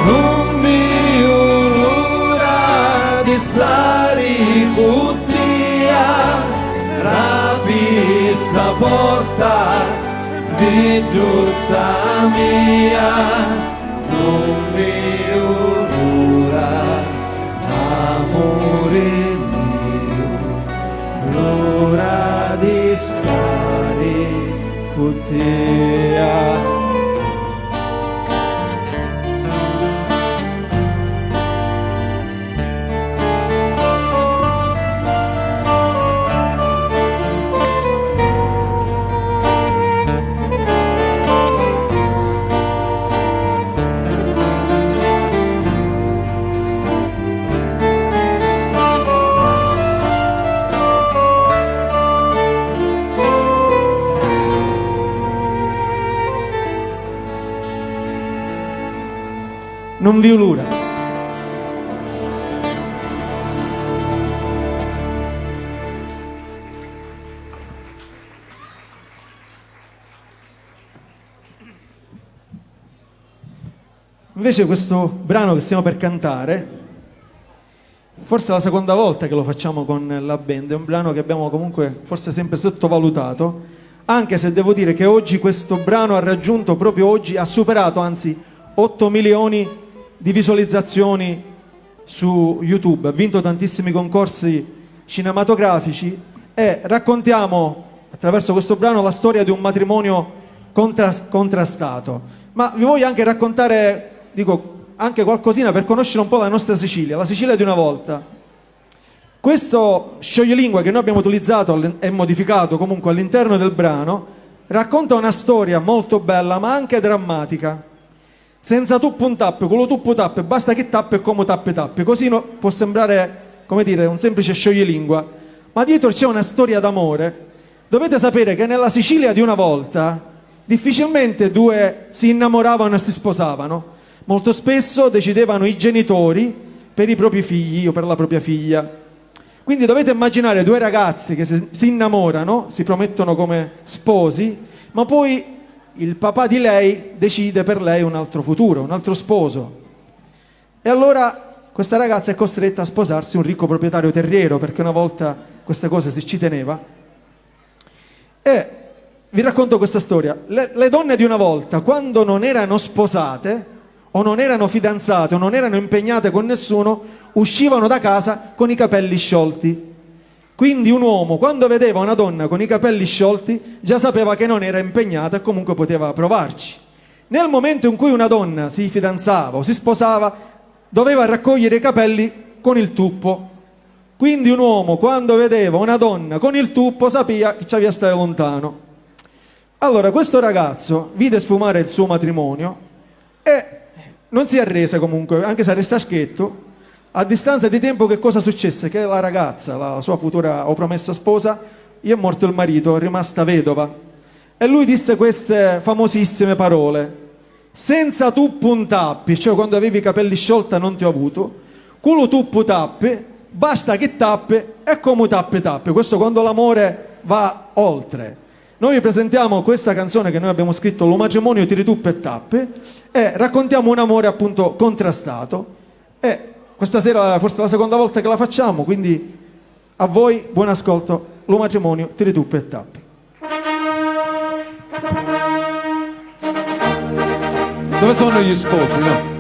Non vedo l'ora di stare con te. Rapi sta porta di dozza mia non vedo l'ora, amore mio, l'ora di stare con te. Non vi l'ora. Invece questo brano che stiamo per cantare, forse è la seconda volta che lo facciamo con la band, è un brano che abbiamo comunque forse sempre sottovalutato, anche se devo dire che oggi questo brano ha raggiunto, proprio oggi, ha superato anzi 8 milioni di visualizzazioni su YouTube, ha vinto tantissimi concorsi cinematografici e raccontiamo attraverso questo brano, la storia di un matrimonio contrastato. Ma vi voglio anche raccontare, dico, anche qualcosina per conoscere un po' la nostra Sicilia, la Sicilia di una volta. Questo scioglilingua che noi abbiamo utilizzato e modificato comunque all'interno del brano racconta una storia molto bella ma anche drammatica. Senza tuppo un tappe, quello tuppo tappe, basta che tappe come tappe tappe. Così può sembrare, come dire, un semplice scioglilingua, ma dietro c'è una storia d'amore. Dovete sapere che nella Sicilia di una volta difficilmente due si innamoravano e si sposavano. Molto spesso decidevano i genitori per i propri figli o per la propria figlia. Quindi dovete immaginare due ragazzi che si innamorano, si promettono come sposi, ma poi il papà di lei decide per lei un altro futuro, un altro sposo. E allora questa ragazza è costretta a sposarsi un ricco proprietario terriero, perché una volta queste cose si ci teneva. E vi racconto questa storia. Le donne di una volta, quando non erano sposate o non erano fidanzate o non erano impegnate con nessuno, uscivano da casa con i capelli sciolti. Quindi un uomo, quando vedeva una donna con i capelli sciolti, già sapeva che non era impegnata e comunque poteva provarci. Nel momento in cui una donna si fidanzava o si sposava, doveva raccogliere i capelli con il tuppo. Quindi un uomo, quando vedeva una donna con il tuppo, sapeva che c'aveva stare lontano. Allora questo ragazzo vide sfumare il suo matrimonio e non si arrese comunque, anche se resta schietto. A distanza di tempo che cosa successe? Che la ragazza, la sua futura o promessa sposa, gli è morto il marito, è rimasta vedova. E lui disse queste famosissime parole: senza tuppo un tappi, cioè quando avevi i capelli sciolti non ti ho avuto, culo tuppo tappe, basta che tappe e come tappe tappe. Questo quando l'amore va oltre. Noi vi presentiamo questa canzone che noi abbiamo scritto, Lo matrimonio ti rituppe e tappe, e raccontiamo un amore appunto contrastato. E questa sera forse è la seconda volta che la facciamo, quindi a voi buon ascolto, Lo matrimonio ti rituppe e tappe. Dove sono gli sposi, no?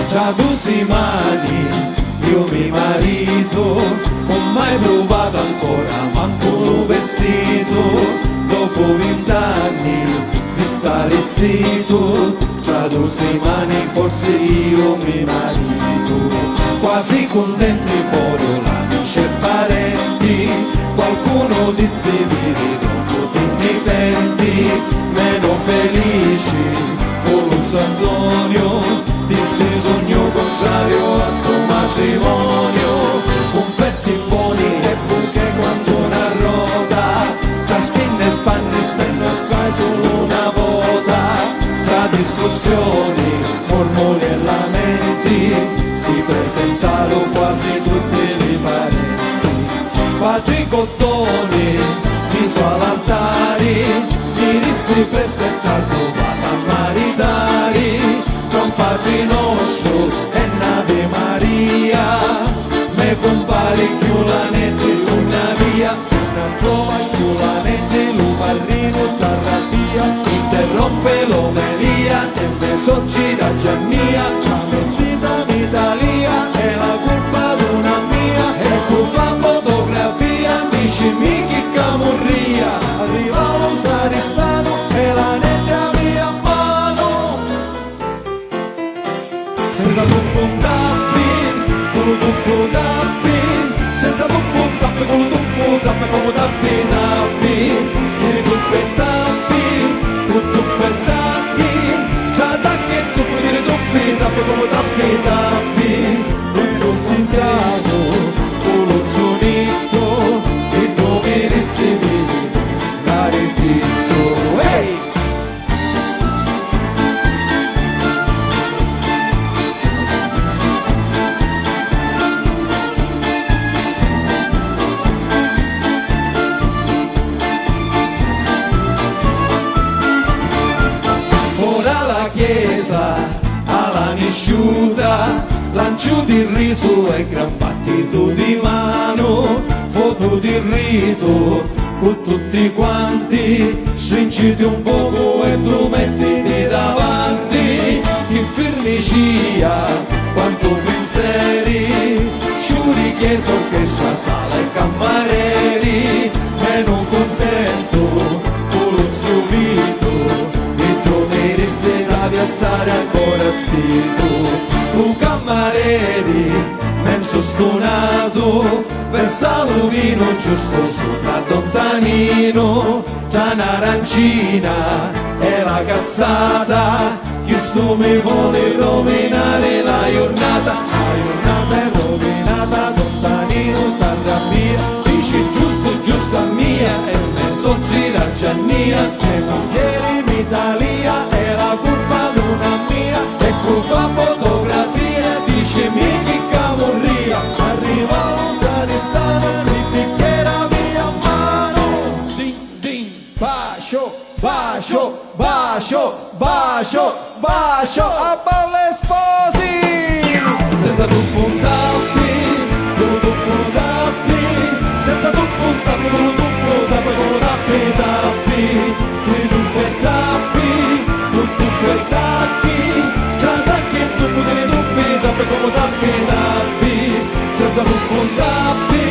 Già tu sei mani, io mi marito, non mai provato ancora manco un vestito. Dopo 20 anni di stare zitto, già tu sei mani, forse io mi marito. Quasi contenti fuori l'amici e parenti, qualcuno disse vieni dopo ti ne penti. Meno felici fu lo Sant'Antonio, disse sogno contrario a sto matrimonio. Confetti buoni e buche quanto una roda, già spinne e spanne spenno assai solo una volta. Tra discussioni, mormori e lamenti, si presentarono quasi tutti i parenti. Padri cottoni, viso all'altare, mi dissi presto e tardo vado a maritare. John Padre nostro e Nave Maria, me compare chiulanetti una via, una trova chiulanetti, lo parrino s'arrabbia, interrompe l'omelia e me sorgira già mia, la mezzita in Italia è la colpa d'una mia, e tu fa fotografia, dici mi chi camurria, arriva lo saristano e la netta via mano. Senza tuppo tappi, con lo tuppo tappi, senza tuppo tappi, con lo tuppo tappi, come tappi tappi, tiri tuppe tappi, tuppe tappi, già tacchi e tuppo, tiri tuppi tappi, come tappi tappi, tutto sintiato, fu lo zonitto, e dove risivi, la ripito, ehi! Ora la chiesa alla nisciuta, lancio di riso e gran battito di mano, foto di rito con tutti quanti, stringiti un poco e tu mettiti davanti, che firnicia, quanto pensieri, sciuri che so che c'ha sala e cammareri, meno contento, Fuluzio Vito, e tu merisse a stare ancora zitto, un cammareri, menso stonato, versa lo vino giusto sopra Dontanino, c'è un'arancina e la cassata, che sto mi vuole rovinare la giornata è rovinata, Dontanino s'arrabbia, dice giusto giusto a mia, e me so gira Giannia, e ieri m'Italia è la colpa d'una mia, e con fa fotografia, dice mi che camorria, arriva un sanistano, mi picchiera via mano, din din, bacio, bacio, bacio, bacio, bacio, a balle sposi, senza tu puntappi, tu puntappi, senza tu puntappi, tu tappi, tappi, tu tappi, tu tappi, già tacchi e tu puti dubbi, tappi come tappi, tappi, senza tu puntappi,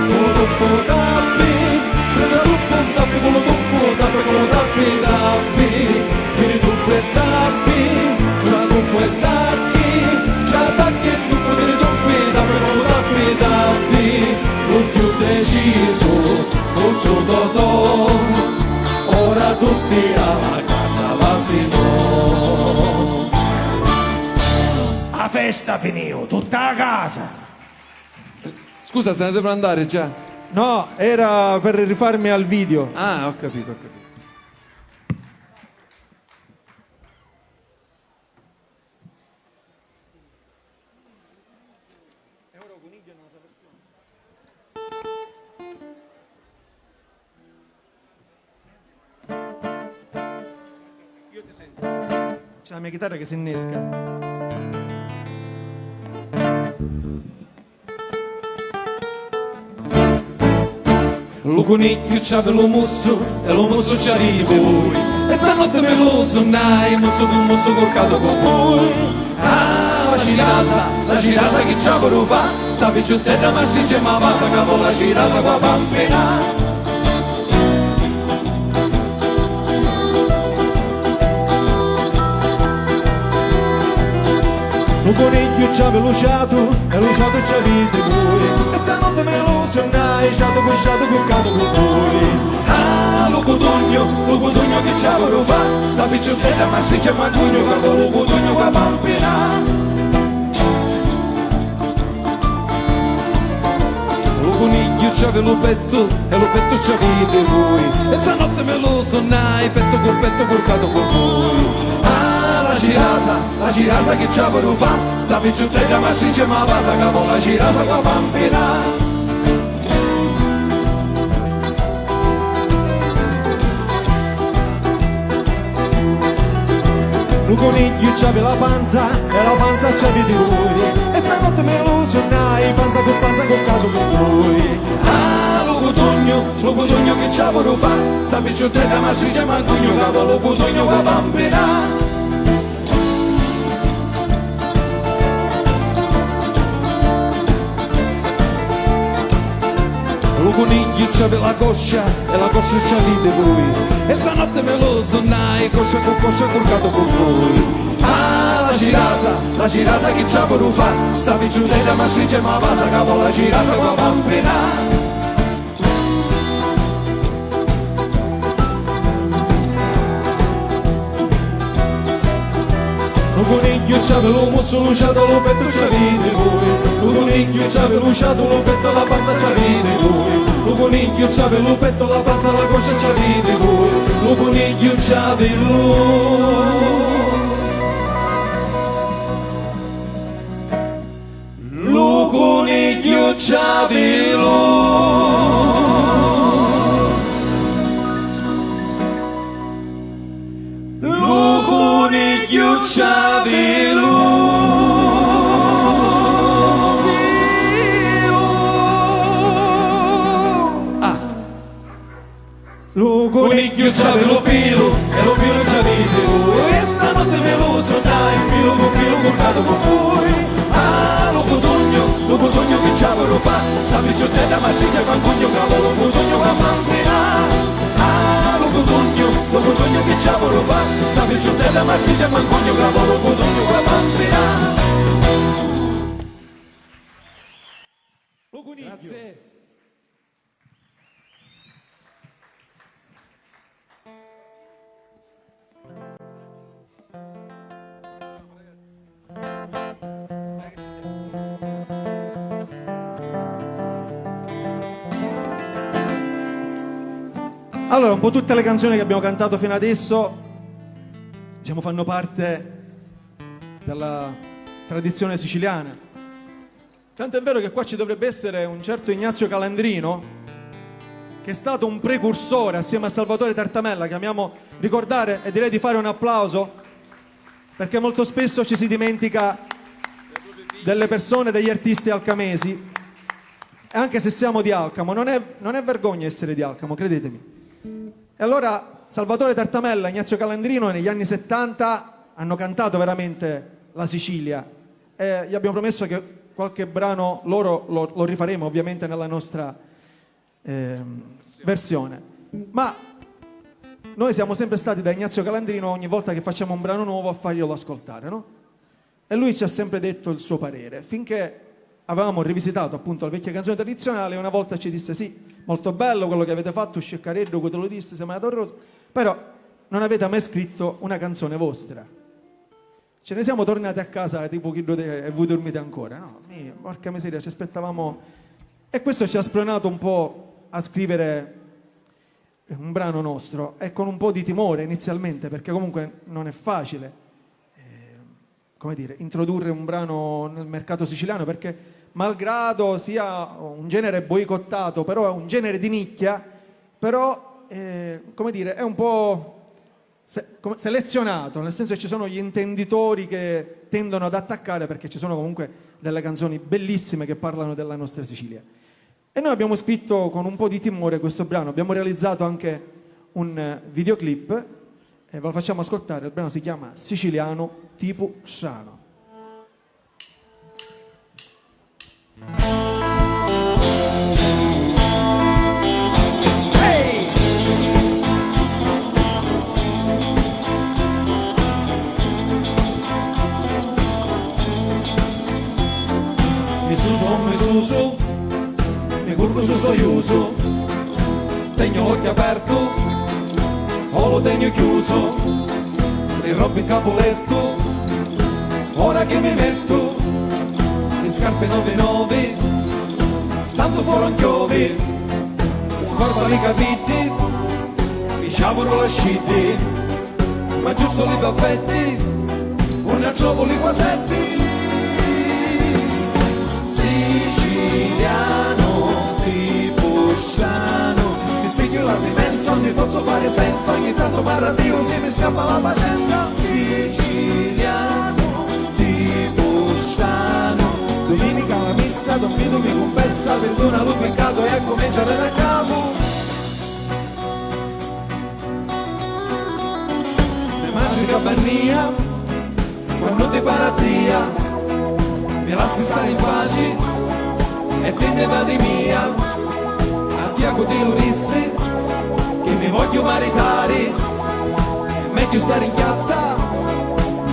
tu tappi, senza tu puntappi, come tu tappi, come tappi, tappi, tu tappi, già tu tacchi, già tacchi e tu puti dubbi, tappi come tappi, tappi, non più deciso, forse Totò, ora tutti alla casa l'asino. La festa finì, tutta a casa. Scusa, se ne devono andare già. No, era per rifarmi al video. Ah, ho capito, ho capito. C'è la mia chitarra che si innesca. Lo coniglio c'aveva lo musso e lo musso c'arriva lui, e stanotte me lo sonnai, musso con musso coccato con voi. Ah, la cirasa che c'ha per fa, sta più giù terra ma si c'è ma passa capo la cirasa qua pampena. Un coniglio ci aveva luciato e luciato ci avete voi, e stanotte me lo sonnai, sciato coccato con voi. Ah, lo cotogno che ci aveva fa, sta picciotella ma si c'è magugno, capo lo cotogno qua pampena. Lo coniglio c'aveva lo petto e lo petto ci avete voi, e stanotte me lo sonnai, petto coccato con voi. La cirasa che c'ha per fa, sta picciutella ma si c'è ma passa capo la cirasa qua pampina. Un coniglio c'aveva la panza e la panza c'avete voi, e stanotte me lo sonnai, panza coccato con voi. Ah, lo cotogno che c'ha per fa, sta picciutella ma si c'è ma cugno capo lo cotogno qua pampina. Lo coniglio c'aveva la coscia e la coscia c'avete voi, e stanotte me lo sonnai, coscia con coscia corcato con voi. Ah, la cirasa che c'ha per fa, sta picciutella ma si c'è ma passa capo la cirasa qua pampina. Lo coniglio c'aveva lo musso luciato, lo petto c'avete voi. Lo coniglio c'aveva luciato, lo petto, la panza c'avete voi. Lo coniglio c'aveva lo petto, la panza, la coscia c'avete voi. Lo coniglio c'aveva lo coniglio c'aveva lo coniglio c'aveva io c'avevo pilo e lo pilo già video. E stanotte me lo sonai, pilo con pilo portato con voi. Ah, lo cotogno che c'avevo fa, sta picciotella ma c'è con cogno cavo, lo cotogno a mampina. Ah, lo cotogno che c'avevo fa, sta picciotella ma c'è con cogno cavo, lo cotogno a mampina. Grazie. Allora, un po' tutte le canzoni che abbiamo cantato fino adesso, diciamo, fanno parte della tradizione siciliana. Tanto è vero che qua ci dovrebbe essere un certo Ignazio Calandrino, che è stato un precursore assieme a Salvatore Tartamella, che amiamo ricordare, e direi di fare un applauso, perché molto spesso ci si dimentica delle persone, degli artisti alcamesi, e anche se siamo di Alcamo, non è vergogna essere di Alcamo, credetemi. E allora Salvatore Tartamella e Ignazio Calandrino negli anni 70 hanno cantato veramente la Sicilia, e gli abbiamo promesso che qualche brano loro lo rifaremo ovviamente nella nostra versione. Ma noi siamo sempre stati da Ignazio Calandrino ogni volta che facciamo un brano nuovo a farglielo ascoltare, no? E lui ci ha sempre detto il suo parere, finché avevamo rivisitato appunto la vecchia canzone tradizionale, e una volta ci disse: sì, molto bello quello che avete fatto, Sceccareddo, che te lo disse, siamo andati a Rosa, però non avete mai scritto una canzone vostra. Ce ne siamo tornati a casa tipo chi e voi dormite ancora, no? Porca miseria, ci aspettavamo, e questo ci ha spronato un po' a scrivere un brano nostro, e con un po' di timore inizialmente, perché comunque non è facile come dire, introdurre un brano nel mercato siciliano, perché malgrado sia un genere boicottato, però è un genere di nicchia, però come dire, è un po' selezionato, nel senso che ci sono gli intenditori che tendono ad attaccare, perché ci sono comunque delle canzoni bellissime che parlano della nostra Sicilia. E noi abbiamo scritto con un po' di timore questo brano, abbiamo realizzato anche un videoclip e ve lo facciamo ascoltare. Il brano si chiama Siciliano tipo strano. Mi suso, mi curvo su soiuso, tengo l'occhi aperto, o lo tengo chiuso, le robe in capoletto, ora che mi metto, le scarpe 99, tanto fuori chiovi, corpo di capiti, mi sciavolo la sciti, ma giusto li baffetti, una trovo li quasetti. Siciliano tipo strano, mi spieghi la silenza, non mi posso fare senza, ogni tanto mi arrabbio, si mi scappa la pazienza. Siciliano tipo strano, domenica alla messa, Don Vito mi confessa, perdona lo peccato e a cominciare da capo. Le magica bannia, quando ti parattia, mi lasci stare in pace e te ne va di mia. A Tiago ti lo disse che mi voglio maritare, è meglio stare in piazza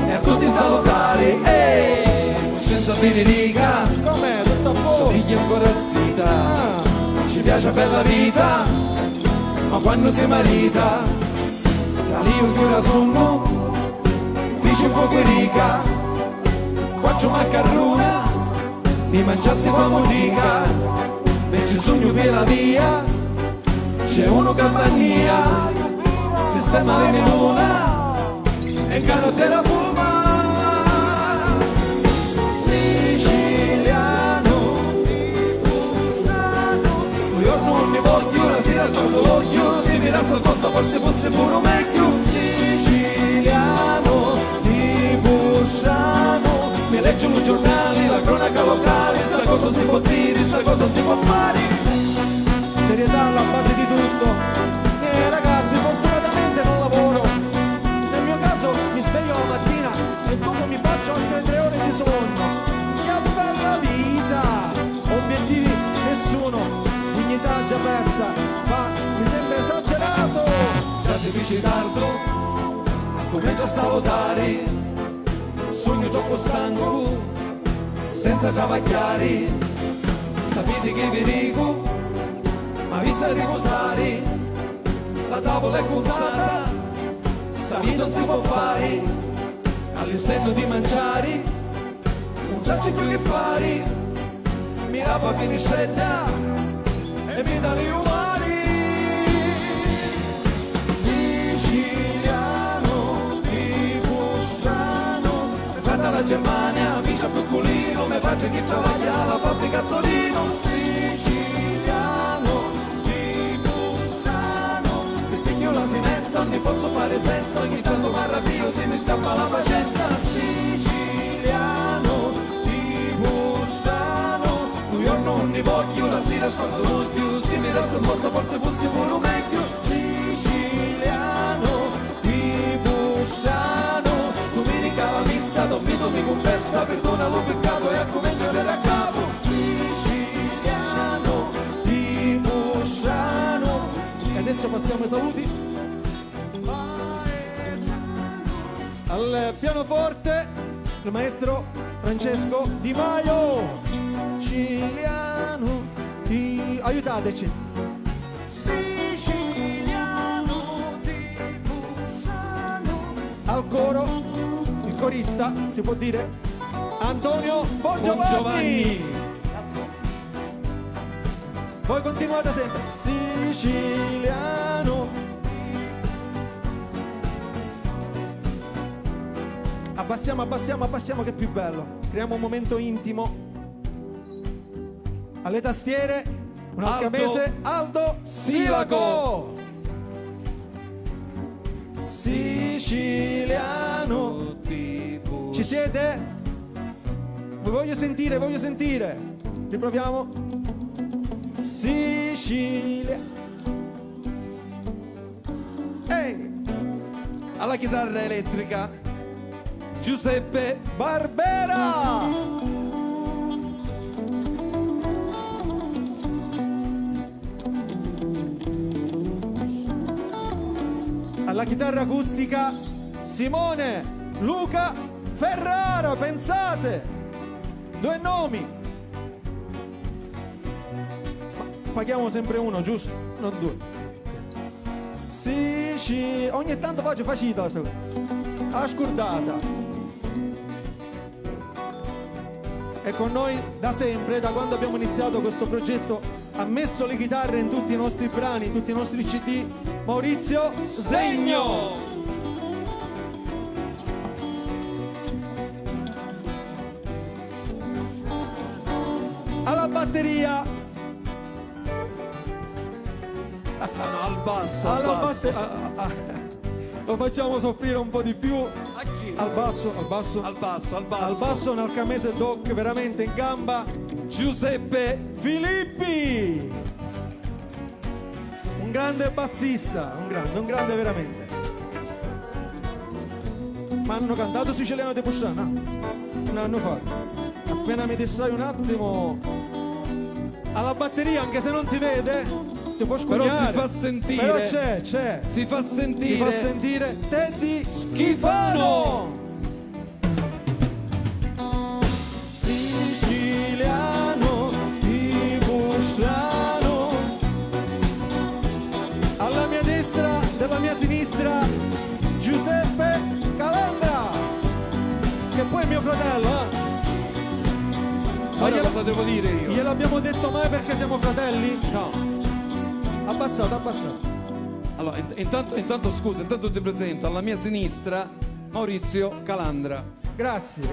e a tutti salutare. Coscienza benedica, Com'è? Tutto a posto? sto figlia ancora zita, ci piace per la vita, ma quando si marita, da lì io chiura sonno, fici un po' querica, quattro maccarrona, mi mangiassi come un'unica, mentre sogno per la via, c'è uno campagnia, sistema le melona, e cano te la fuma. Siciliano, un giorno non ne voglio, la sera scordo l'occhio, se mi rasa cosa forse fosse pure meglio. Siciliano, tipo strano, mi leggo i giornali, la cronaca locale, sta cosa non si può dire, sta cosa non si può fare. Serietà alla base di tutto. Ragazzi, fortunatamente c'ho 3 ore di sonno. Che bella vita! Obiettivi nessuno, dignità già persa, ma mi sembra esagerato. Già si dice tardo, comincia a salutare, sogno troppo stanco, senza travagliare, sapete che vi dico, ma vi sa riposare, la tavola è cozzata, sta vita non si può fare, all'esterno di mangiare, non c'è più che fare, mira poi finisce là, e mi dà le umani. Siciliano, tipusciano, guarda la Germania, amici a piccolino, mi piace che travaglia alla fabbrica a Torino. Siciliano, tipusciano, mi specchio la sinenza, non ne posso fare senza, ogni tanto mi arrabbio, se mi scappa la pazienza. Siciliano, tipusciano, io non ne voglio, la sera scordo l'occhio, se mi resta sposta forse fosse pure meglio. Siciliano, tipusciano, domenica la messa, Domito mi confessa, perdona l'ho peccato e a cominciare da capo. Siciliano, tipusciano. E adesso passiamo ai saluti. Al pianoforte il maestro Francesco Di Maio. Siciliano, aiutateci. Siciliano, tipusciano. Al coro il corista, si può dire, Antonio Bongiovanni. Voi continuate sempre. Siciliano. Abbassiamo che è più bello. Creiamo un momento intimo. Alle tastiere un alcamese, Aldo Silaco. Siciliano. Ci siete? Voglio sentire. Riproviamo. Sicilia. Ehi! Alla chitarra elettrica Giuseppe Barbera! Alla chitarra acustica Simone Luca Ferrara, pensate! 2 nomi! Paghiamo sempre uno, giusto? Non 2. Sì. Ogni tanto faccio a scordata. E con noi da sempre, da quando abbiamo iniziato questo progetto, ha messo le chitarre in tutti i nostri brani, in tutti i nostri CD, Maurizio Sdegno. Alla batteria. al basso, Alla lo facciamo soffrire un po' di più. A chi? Al basso. Al basso. Nel Alcamese Doc, veramente in gamba, Giuseppe Filippi. Un grande bassista, un grande veramente. Ma hanno cantato Siciliano di Pusciana? Un anno fa. Appena mi distrai un attimo. Alla batteria, anche se non si vede, ti può scugnare. Però si fa sentire. Però c'è. Si fa sentire. Si fa sentire Teddy Schifano. Siciliano, tipusciano. Alla mia destra, della mia sinistra, Giuseppe Calandra, che poi è mio fratello, Ora cosa devo dire io? Gliel'abbiamo detto mai perché siamo fratelli? No. Abbassate. Allora, intanto scusa, intanto ti presento alla mia sinistra Maurizio Calandra. Grazie.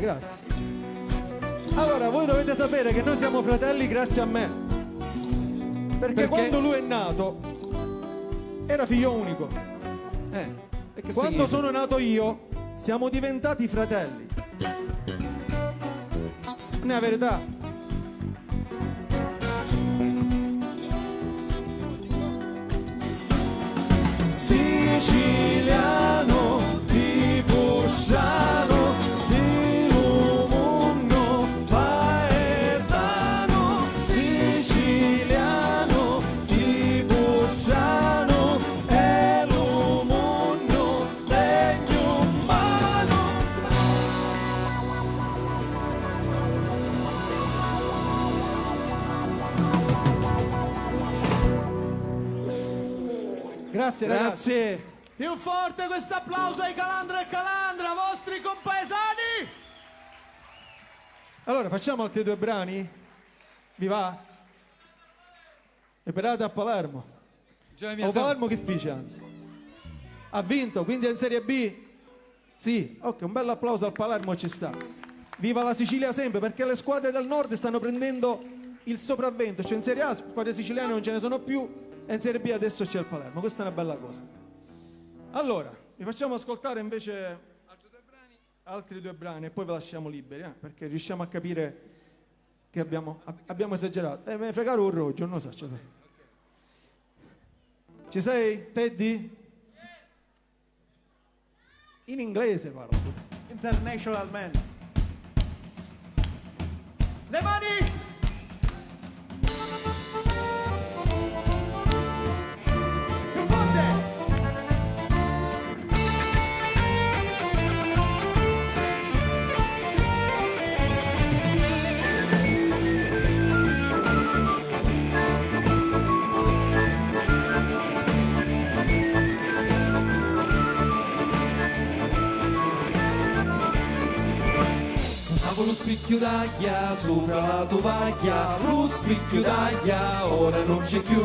Allora, voi dovete sapere che noi siamo fratelli grazie a me. Perché quando lui è nato era figlio unico. E che Quando significa? sono nato io siamo diventati fratelli. Non è la verità. Siciliano, tipusciano, di Grazie, ragazzi. Grazie. Più forte questo applauso ai Calandra e Calandra, vostri compaesani! Allora, facciamo altri due brani? Vi va? E perate a Palermo. Già O Palermo che fece, anzi. Ha vinto, quindi è in Serie B? Sì, ok, un bel applauso al Palermo ci sta. Viva la Sicilia sempre, perché le squadre del nord stanno prendendo il sopravvento. Cioè in Serie A squadre siciliane non ce ne sono più e in Serie B adesso c'è il Palermo. Questa è una bella cosa. Allora, vi facciamo ascoltare invece altri due brani e poi ve lasciamo liberi, perché riusciamo a capire che abbiamo esagerato. Me fregare un roggio, non lo so. Ci sei, Teddy? In inglese parlo. International man. Le mani! Più forte! Usavo lo spicchio d'aglia sopra la tovaglia, lo spicchio d'aglia ora non c'è più,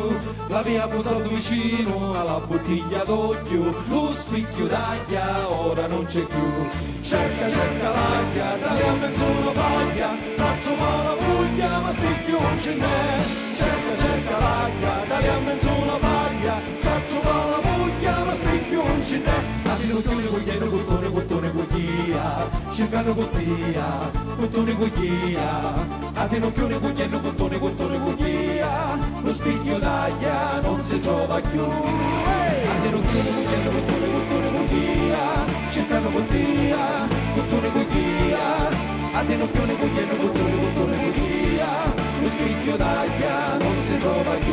l'abbiamo posato vicino alla bottiglia d'olio, lo spicchio d'aglia ora non c'è più. Cerca, cerca l'aglia, tagliamo in solo paglia, saccio la puglia, ma spicchio non ce n'è. Cerca, cerca l'aglia, tagliamo in solo paglia, saccio la puglia, ma spicchio non ce n'è. Adino chione coglieno, cottone coglia, cercano cottia, cottone coglia. Adino chione coglieno, cottone coglia, lo spicchio d'aglia non si trova più. Adino chione coglieno, cottone coglia, cercano cottia, cottone coglia. Adino chione coglieno, cottone coglia, lo spicchio d'aglia non si trova più.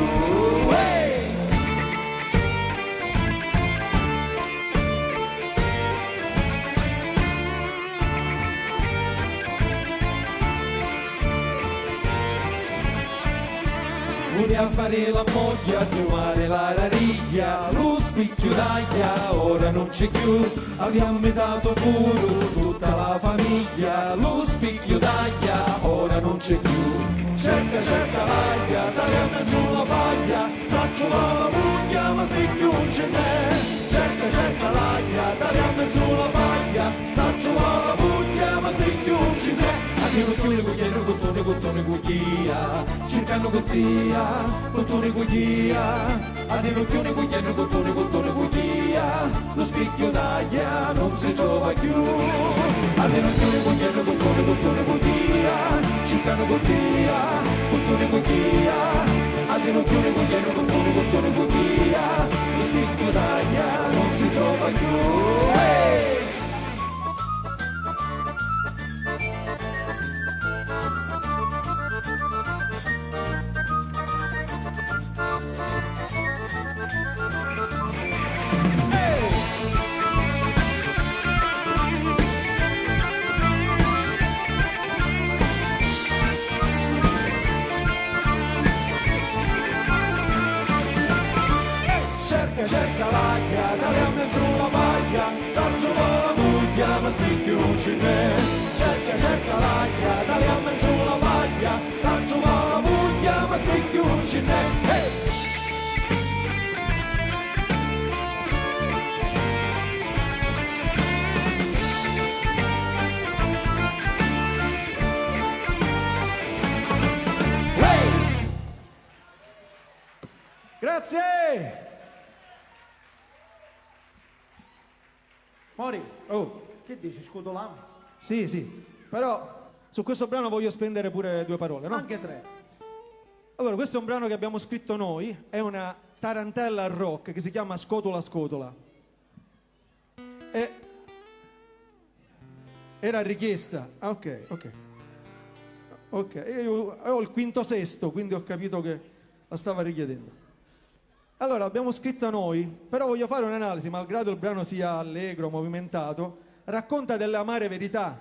Voleva fare la moglie a trovare la rariglia, lo spicchio d'aglia ora non c'è più, abbiamo dato pure tutta la famiglia, lo spicchio d'aglia ora non c'è più. Cerca, cerca l'aglia, tagliamo in sulla paglia, saccio la puglia, ma spicchio non ce n'è. Cerca, cerca l'aglia, tagliamo in sulla paglia, saccio la puglia, ma spicchio non ce n'è. Addio coglione coglieno, cottone coglia, cercano cottia, cottone coglia. Addio coglione coglieno, cottone coglia, lo spicchio d'aglia non si trova più. Addio coglione coglieno, cottone coglia, cercano cottia, cottone coglia. Addio coglione coglieno, cottone coglia, lo spicchio d'aglia non si trova più. Cerca l'aglia, tagliamo in sulla paglia, saccio la puglia, ma spicchio non ce n'è. Cerca, cerca l'aglia, tagliamo in sulla paglia, saccio la puglia, ma spicchio non ce n'è. Hey! Grazie! Mori, Oh, che dici, scudolame? sì, sì, però su questo brano voglio spendere pure due parole, no? Anche tre. Allora, questo è un brano che abbiamo scritto noi, è una tarantella rock che si chiama Scotola Scotola. E era richiesta. Ah, ok. Ok, io ho il quinto sesto, quindi ho capito che la stava richiedendo. Allora, abbiamo scritto noi, però voglio fare un'analisi, malgrado il brano sia allegro, movimentato, racconta delle amare verità,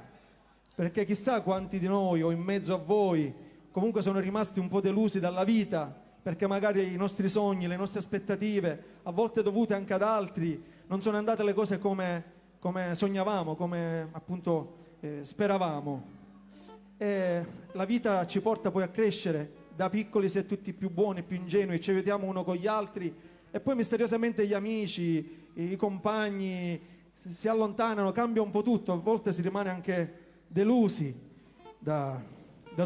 perché chissà quanti di noi o in mezzo a voi comunque sono rimasti un po' delusi dalla vita perché magari i nostri sogni, le nostre aspettative, a volte dovute anche ad altri, non sono andate le cose come sognavamo, come appunto speravamo. E la vita ci porta poi a crescere, da piccoli si è tutti più buoni, più ingenui, ci aiutiamo uno con gli altri e poi misteriosamente gli amici, i compagni si allontanano, cambia un po' tutto, a volte si rimane anche delusi da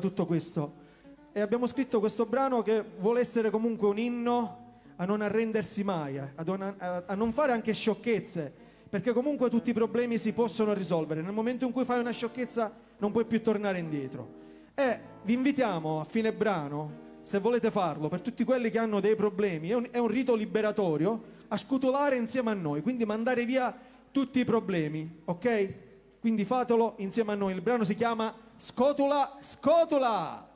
tutto questo. E abbiamo scritto questo brano che vuole essere comunque un inno a non arrendersi mai, a non fare anche sciocchezze, perché comunque tutti i problemi si possono risolvere. Nel momento in cui fai una sciocchezza non puoi più tornare indietro. E vi invitiamo a fine brano, se volete farlo, per tutti quelli che hanno dei problemi, è un rito liberatorio, a scutolare insieme a noi, quindi mandare via tutti i problemi, ok? Quindi fatelo insieme a noi. Il brano si chiama Scotola, Scotola!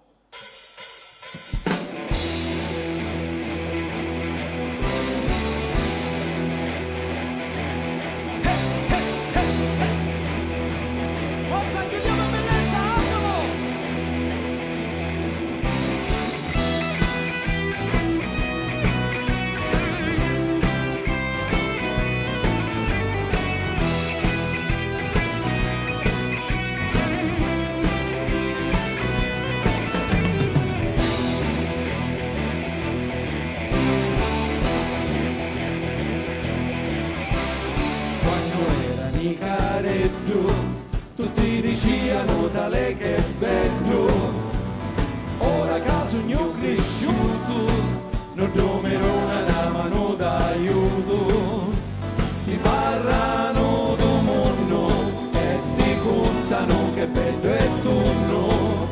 Tutti dicevano tale che è bello, ora che sogno cresciuto, non domero una mano d'aiuto, ti parlano do mondo e ti contano che bello è turno,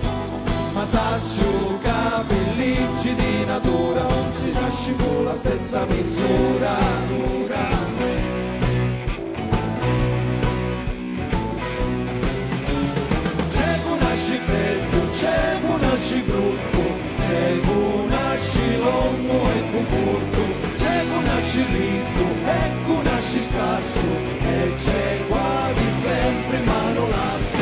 ma saccio capellicci di natura non si nasce con la stessa misura. C'è un nasci brutto, c'è un nasci longo e un corto, c'è un nasci ricco e un nasci scarso, e c'è quasi sempre mano lasso.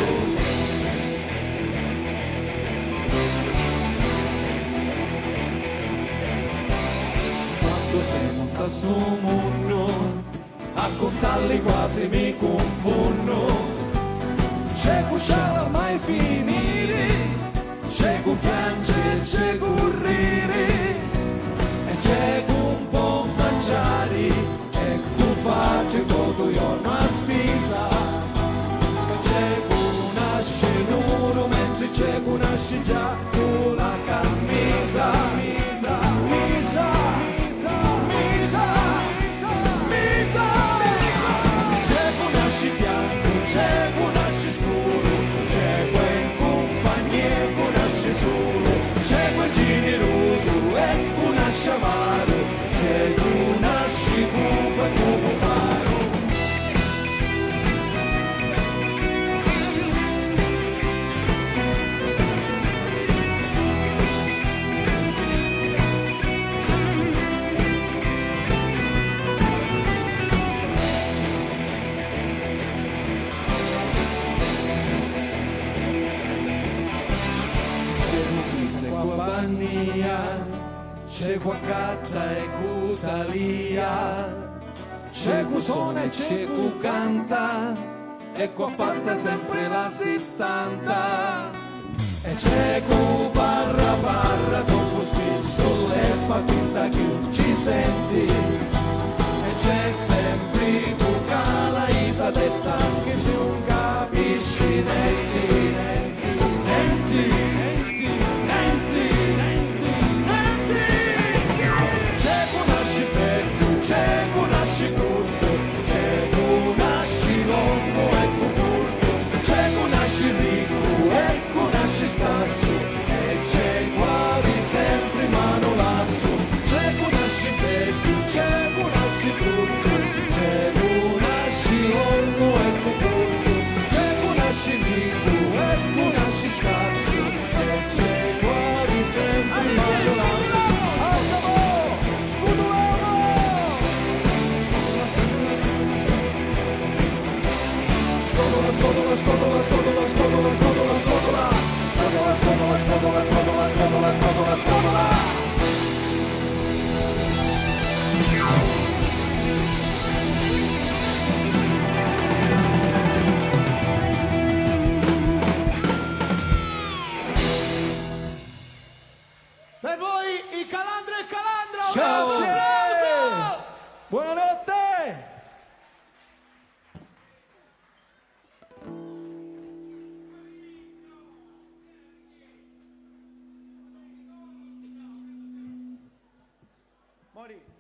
Quando sei monta sto mondo, a contarli quasi mi confondo. C'è cu sciala mai finire, c'è cu piangere, c'è cu rire, e c'è cu un po' mangiare, e cu faccio tutto giorno a spesa, e c'è cu nasce nudo, mentre c'è cu nasce già con la camisa, misa, misa, misa, misa, c'è cu nasce bianco, c'è cu nasce scuro, c'è quel compagno nasce solo, c'è quel generoso e quel nasce amaro, c'è tu nasci cupo e cupo paro. C'è qua catta e cutalia, c'è cu suona e c'è cu canta, e qua parte sempre la 70, e c'è cu parra parra troppo spesso e fa tutta che non ci senti, e c'è sempre cu cala isa testa anche se non capisci niente, niente. C'è un nasci brutto, c'è un nasci longo e corto, c'è un nasci ricco e un nasci scarso, Signori.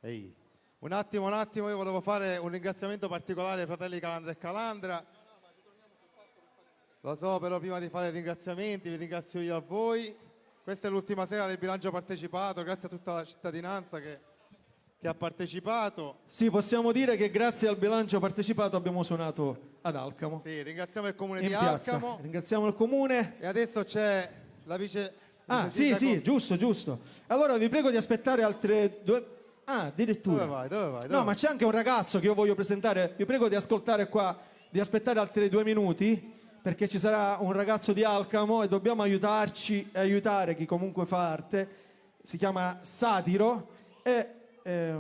Ehi, un attimo, io volevo fare un ringraziamento particolare ai fratelli Calandra e Calandra. Lo so, però prima di fare i ringraziamenti vi ringrazio io a voi. Questa è l'ultima sera del bilancio partecipato, grazie a tutta la cittadinanza che ha partecipato. Sì, possiamo dire che grazie al bilancio partecipato abbiamo suonato ad Alcamo. Sì, ringraziamo il comune In di piazza. Alcamo. Ringraziamo il comune. E adesso c'è la vice Sì, sindaco. sì, giusto. Allora vi prego di aspettare altre 2... Ah, addirittura. Dove vai? No, ma c'è anche un ragazzo che io voglio presentare. Vi prego di ascoltare qua, di aspettare altri 2 minuti, perché ci sarà un ragazzo di Alcamo e dobbiamo aiutarci e aiutare chi comunque fa arte. Si chiama Satiro e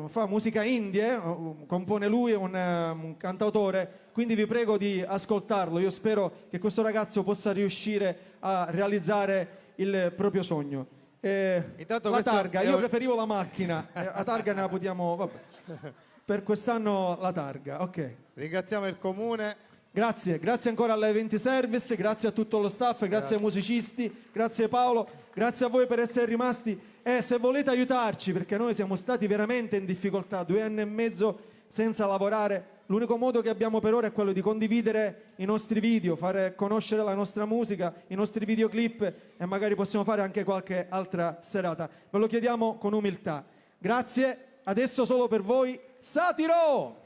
fa musica indie, compone lui, è un cantautore, quindi vi prego di ascoltarlo. Io spero che questo ragazzo possa riuscire a realizzare il proprio sogno. Intanto La questo targa, è io un- preferivo la macchina, la targa ne la potiamo, vabbè. Per quest'anno la targa, ok. Ringraziamo il comune. Grazie ancora all'Event Service, grazie a tutto lo staff, grazie ai musicisti, grazie Paolo, grazie a voi per essere rimasti e se volete aiutarci, perché noi siamo stati veramente in difficoltà, 2 anni e mezzo senza lavorare, l'unico modo che abbiamo per ora è quello di condividere i nostri video, fare conoscere la nostra musica, i nostri videoclip e magari possiamo fare anche qualche altra serata. Ve lo chiediamo con umiltà. Grazie, adesso solo per voi, Satiro!